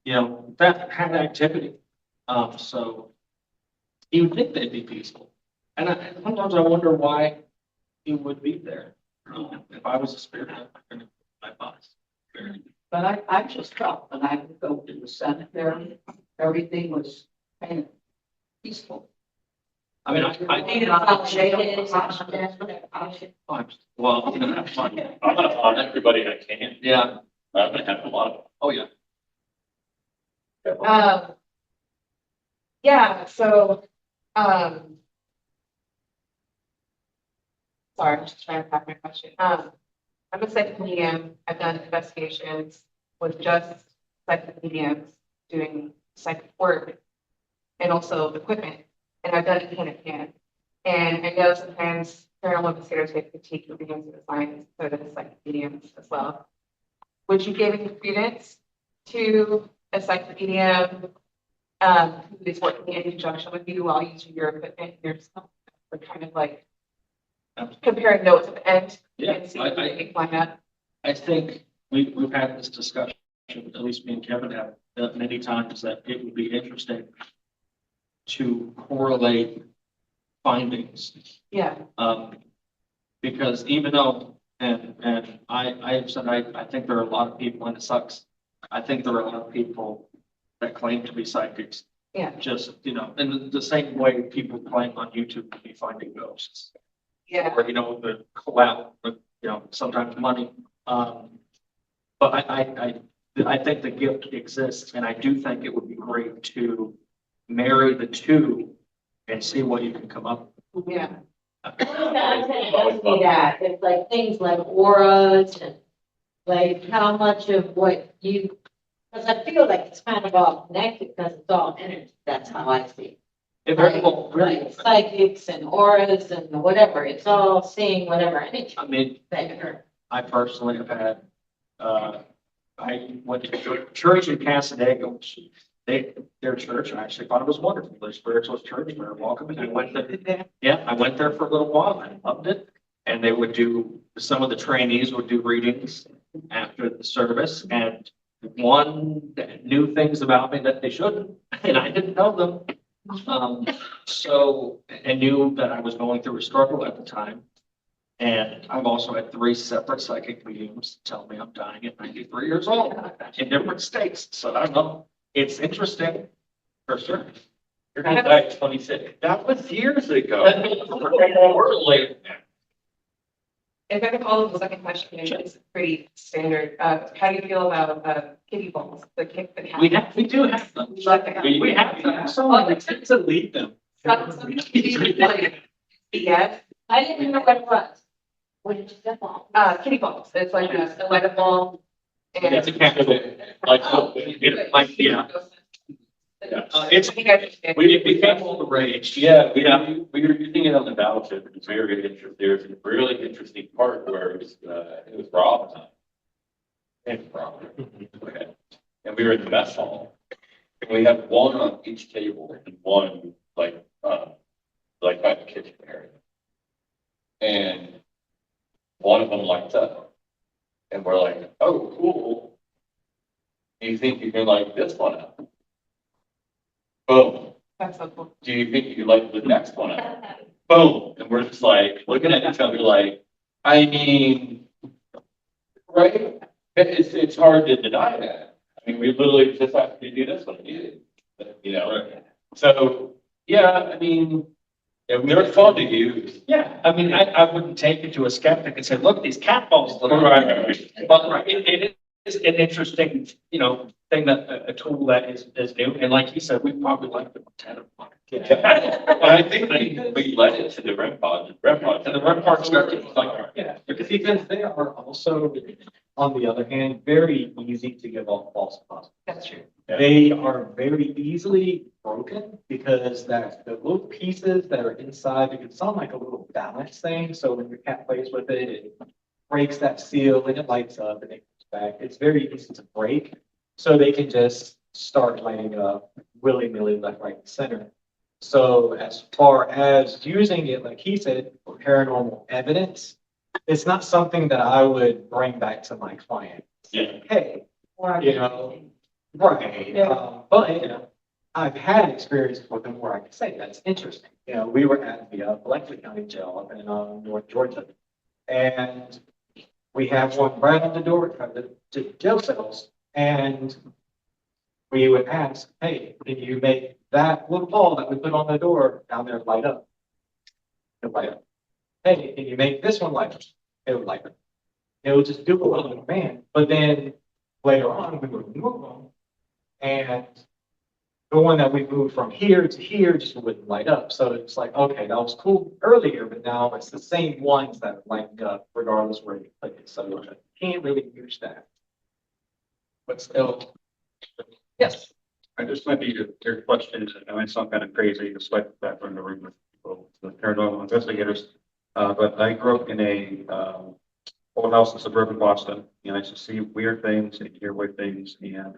that had activity. So you would think they'd be peaceful. And sometimes I wonder why he would be there. If I was a spirit, my boss. But I just felt when I would go to the cemetery, everything was kind of peaceful. I mean, I And well, I'm gonna have fun. I'm gonna find everybody I can. Yeah, I'm gonna have a lot of. oh, yeah. Yeah, so, sorry, I'm just trying to pack my question. I'm a psychic medium. I've done investigations with just psychic mediums doing psychic work and also equipment. And I've done it hand in hand. And I know sometimes paranormal investigators get critique for being the science, so does psychic mediums as well. Would you give any credence to a psychic medium who is working in conjunction with you while using your equipment and yourself? Or kind of like comparing notes at the end Yeah, and see if they line up. I think we've had this discussion, at least me and Kevin have many times, that it would be interesting to correlate findings. Yeah, Because even though, and I have said, I think there are a lot of people, and it sucks. I think there are a lot of people that claim to be psychics. yeah, Just, in the same way people claim on YouTube to be finding ghosts. yeah. Or, the collab, sometimes money. But I think the gift exists, and I do think it would be great to marry the two and see what you can come up with. Yeah. I was gonna ask you that, it's like things like auras and like how much of what you, because I feel like it's kind of all connected because it's all energy, that's how I see it. It very well, Like psychics and auras and whatever, it's all seeing whatever energy I mean, that I personally have had, I went to church in Casadega, which their church, I actually thought it was wonderful. Their spiritual church, very welcoming. I went there. Yeah, I went there for a little while. I loved it. And they would some of the trainees would do readings after the service, and one knew things about me that they shouldn't, and I didn't know them. So I knew that I was going through a struggle at the time. And I've also had 3 separate psychic mediums tell me I'm dying at 93 years old in different states. So I don't know. It's interesting, for sure. You're gonna die at 26. That was years ago. We're late. If I could follow the second question, it's pretty standard. How do you feel about kitty balls, the kick that We happen? we do have them. Love to have. We have them. So we tend to leave them. Yes, I didn't know what it was. What did you get on? kitty balls. It's like a light ball. And It's a candidate, like, yeah. It's, it became all the rage. Yeah, we were using it on the battleship. It was very interesting. There's a really interesting part where it was Rob time. And Rob. Okay. And we were in the mess hall. And we had one on each table and one like by the kitchen area. And one of them lights up. And we're like, oh, cool. Do you think you can light this one up? Boom. That's so cool. Do you think you could light the next one up? Boom. And we're just like looking at each other like, I mean, right? It's hard to deny that. I mean, we literally just have to do this one, So, yeah, I mean, they're fun to use. Yeah, I mean, I wouldn't take it to a skeptic and say, look, these cat balls. Look Right. But it is an interesting, thing that, a tool that is new. And like you said, we probably like the 10 of them. And I think we led it to the REM pod. And the REM pod started like, Yeah, because they are also, on the other hand, very easy to give off false positives. That's true. They are very easily broken because the little pieces that are inside, it can sound like a little balance thing. So when your cat plays with it, it breaks that seal and it lights up and it comes back. It's very easy to break. So they can just start lighting up willy-nilly left, right, and center. So as far as using it, like he said, for paranormal evidence, it's not something that I would bring back to my client. Yeah. Hey, Or- right. But I've had experiences with them where I can say that's interesting. We were at the Bleckley County Jail up in North Georgia, and we have one right on the door of the jail cells, and we would ask, hey, can you make that little ball that we put on the door down there light up? It light up. Hey, can you make this one light up? It would light up. It would just do it on command. But then later on, we would move them, and the one that we moved from here to here just wouldn't light up. So it's like, okay, that was cool earlier, but now it's the same ones that light up regardless where you click it. So you can't really use that. But still, yes. I just might be your question, I mean, it's not kind of crazy, despite the fact we're in the room with people, the paranormal investigators. But I grew up in a, old house in suburban Boston, and I used to see weird things and hear weird things, and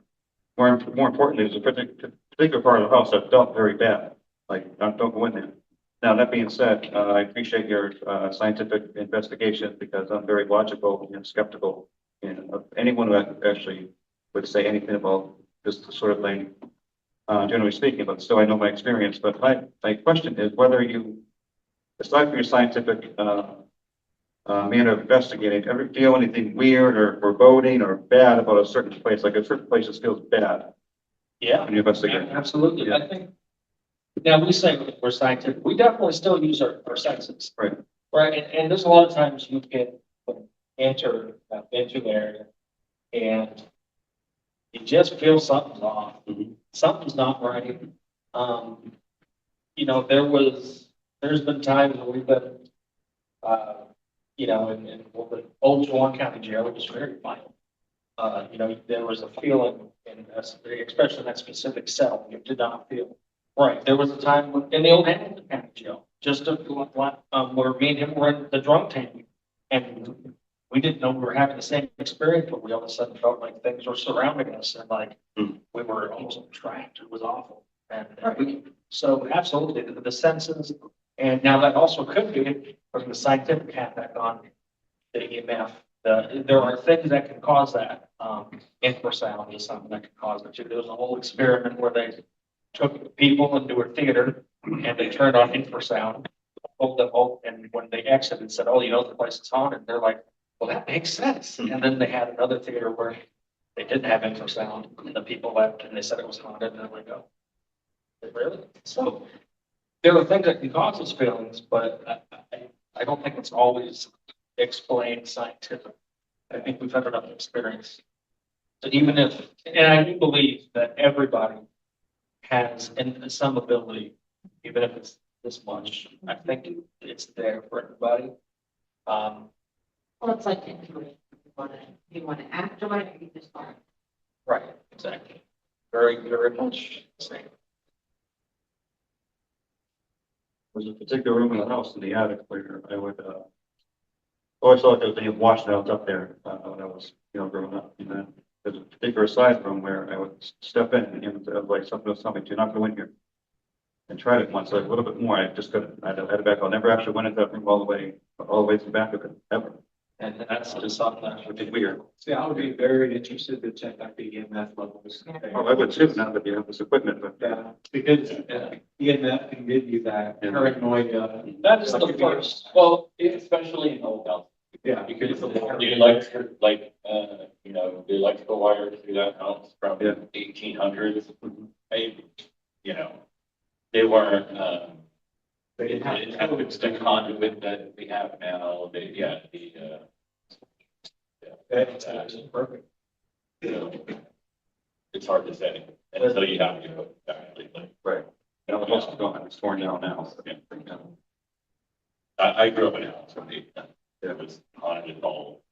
more importantly, there's a particular part of the house that felt very bad, like, don't go in there. Now, that being said, I appreciate your, scientific investigation, because I'm very logical and skeptical, and of anyone that actually would say anything about this sort of thing, generally speaking, but still I know my experience. But my question is whether you, aside from your scientific manner of investigating, ever feel anything weird or foreboding or bad about a certain place, like a certain place that feels bad Yeah, when you investigate? absolutely. I think, now we say we're scientific, we definitely still use our senses. Right. Right, and there's a lot of times you can enter into there and you just feel something's off. Mm-hmm. Something's not right. You know, there's been times when we've been, you know, in the old Juwan County Jail, it was very violent. You know, there was a feeling, especially in that specific cell, you did not feel right. There was a time in the old Hamilton County Jail, where me and him were in the drunk tank, and we didn't know we were having the same experience, but we all of a sudden felt like things were surrounding us, and like we were almost trapped. It was awful. And so absolutely the senses, and now that also could be from the scientific hat back on the EMF. There are things that can cause that. Infrasound is something that can cause it too. There was a whole experiment where they took people into a theater and they turned on infrasound, pulled them all, and when they exited, said, "Oh, you know, the place is haunted." They're like, "Well, that makes sense." And then they had another theater where they didn't have infrasound, and the people left, and they said it was haunted, and they're like, "Oh, really?" So there are things that can cause those feelings, but I don't think it's always explained scientific. I think we've had enough experience. So even if, and I do believe that everybody has some ability, even if it's this much, I think it's there for everybody. Well, it's like intuition. You want to act on it, or you just want. Right, exactly. Very, very much the same. There's a particular room in the house in the attic where I would, always thought there was any washouts up there, when I was, growing up. And then there's a particular side room where I would step in and like something was telling me, "Do not go in here." And tried it once, like a little bit more. I just couldn't. I had to back. I never actually went into that room all the way to the back of it, ever. And that's just something that Which is weird. See, I would be very interested to check out the EMF levels. Oh, I would too now that you have this equipment, but. Yeah, because EMF can give you that paranoia. That is the first. Well, especially in old house. Yeah. Because the the electrical wires through that house from the 1800s. They weren't, They didn't have. it's the conduit that we have now. That's perfect. It's hard to say until you have to go actually. Right. And the house is gone. It's torn down now. So, yeah. I grew up in a house where it was haunted all.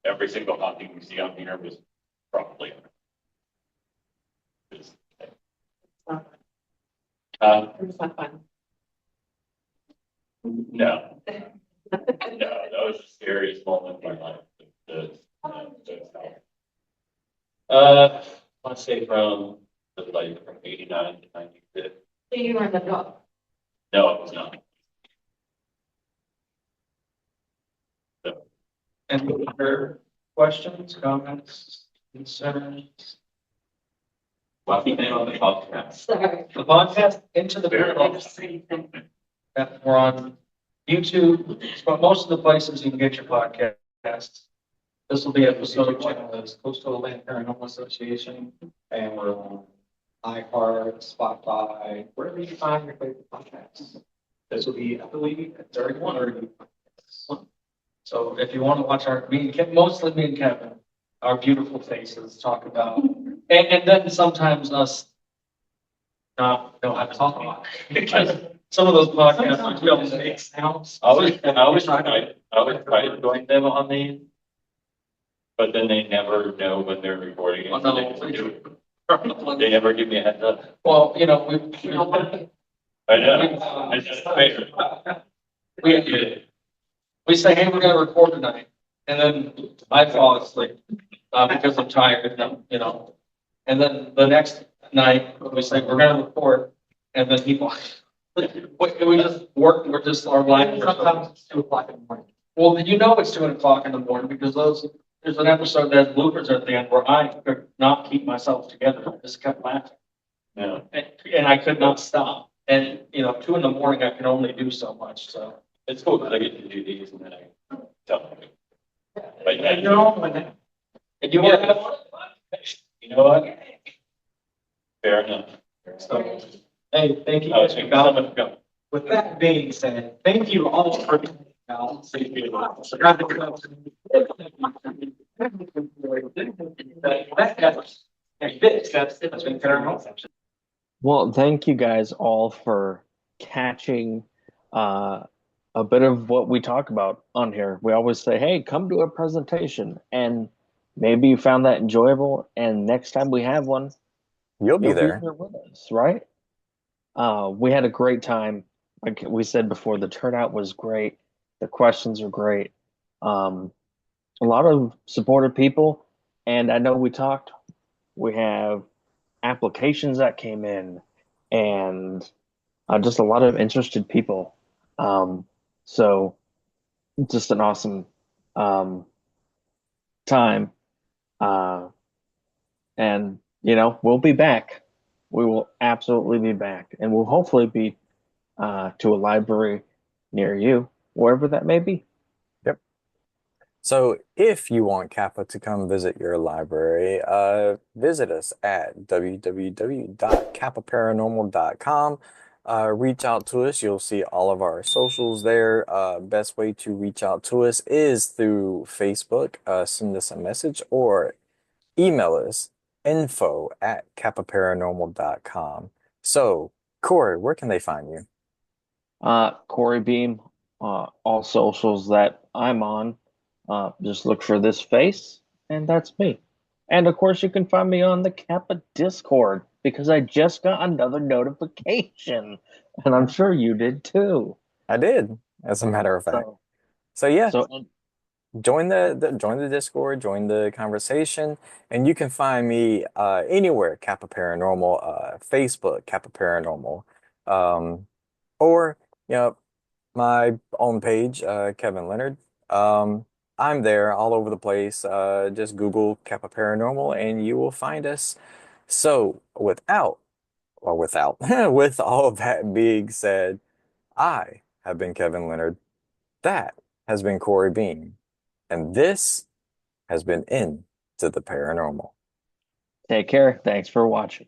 Every single haunting you see on here was probably. It's not fun. No. No, that was the scariest moment in my life. Let's say from 89 to 96. So you were in the dog. No, it was not. Any other questions, comments, concerns? What's the name of the podcast? Sorry. The podcast Into the Paranormal. We're on YouTube, but most of the places you can get your podcasts. This will be episode channel is Coastal Atlantic Paranormal Association, and we're on iHeart, Spotify, wherever you find your favorite podcasts. This will be, I believe, 31 or so if you want to watch mostly me and Kevin, our beautiful faces talk about, and then sometimes us not know how to talk about it, because some of those podcasts don't make sounds. I always try to join them on these, but then they never know when they're recording it. Oh, no. They never give me a heads up. Well, I know. I just figured. We say, hey, we're gonna record tonight, and then I fall asleep, because I'm tired, and then the next night, we say, we're gonna record, and then people, we just work, we're just, our life. Sometimes it's 2 o'clock in the morning. Well, it's 2 o'clock in the morning, because there's an episode that has bloopers at the end where I could not keep myself together, I just kept laughing. Yeah. And I could not stop, and, 2 in the morning, I can only do so much, so. It's cool because I get to do these and then I tell them. But And you're on with it. And you want to have fun? you know what? Fair enough. So, hey, thank you Oh, guys so for someone coming. go. With that being said, thank you all for coming out. Thank you. That's been paranormal. Well, thank you guys all for catching a bit of what we talk about on here. We always say, hey, come to a presentation. And maybe you found that enjoyable. And next time we have one, You'll be you'll be there. here with us, right? We had a great time. Like we said before, the turnout was great. The questions are great. A lot of supportive people. And I know we have applications that came in and just a lot of interested people. So just an awesome time. And, we'll be back. We will absolutely be back. And we'll hopefully be to a library near you, wherever that may be. Yep. So if you want CAPA to come visit your library, visit us at www.capaparanormal.com. Reach out to us. You'll see all of our socials there. Best way to reach out to us is through Facebook. Send us a message or email us info@capaparanormal.com. So, Corey, where can they find you? Corey Beam, all socials that I'm on. Just look for this face, and that's me. And of course, you can find me on the Kappa Discord because I just got another notification, and I'm sure you did too. I did, as a matter of fact. So, So yeah, so join the Discord, join the conversation, and you can find me anywhere Kappa Paranormal, Facebook Kappa Paranormal, or my own page, Kevin Leonard. I'm there all over the place. Just Google Kappa Paranormal and you will find us. So with all of that being said, I have been Kevin Leonard. That has been Corey Bean. And this has been Into the Paranormal. take care. Thanks for watching.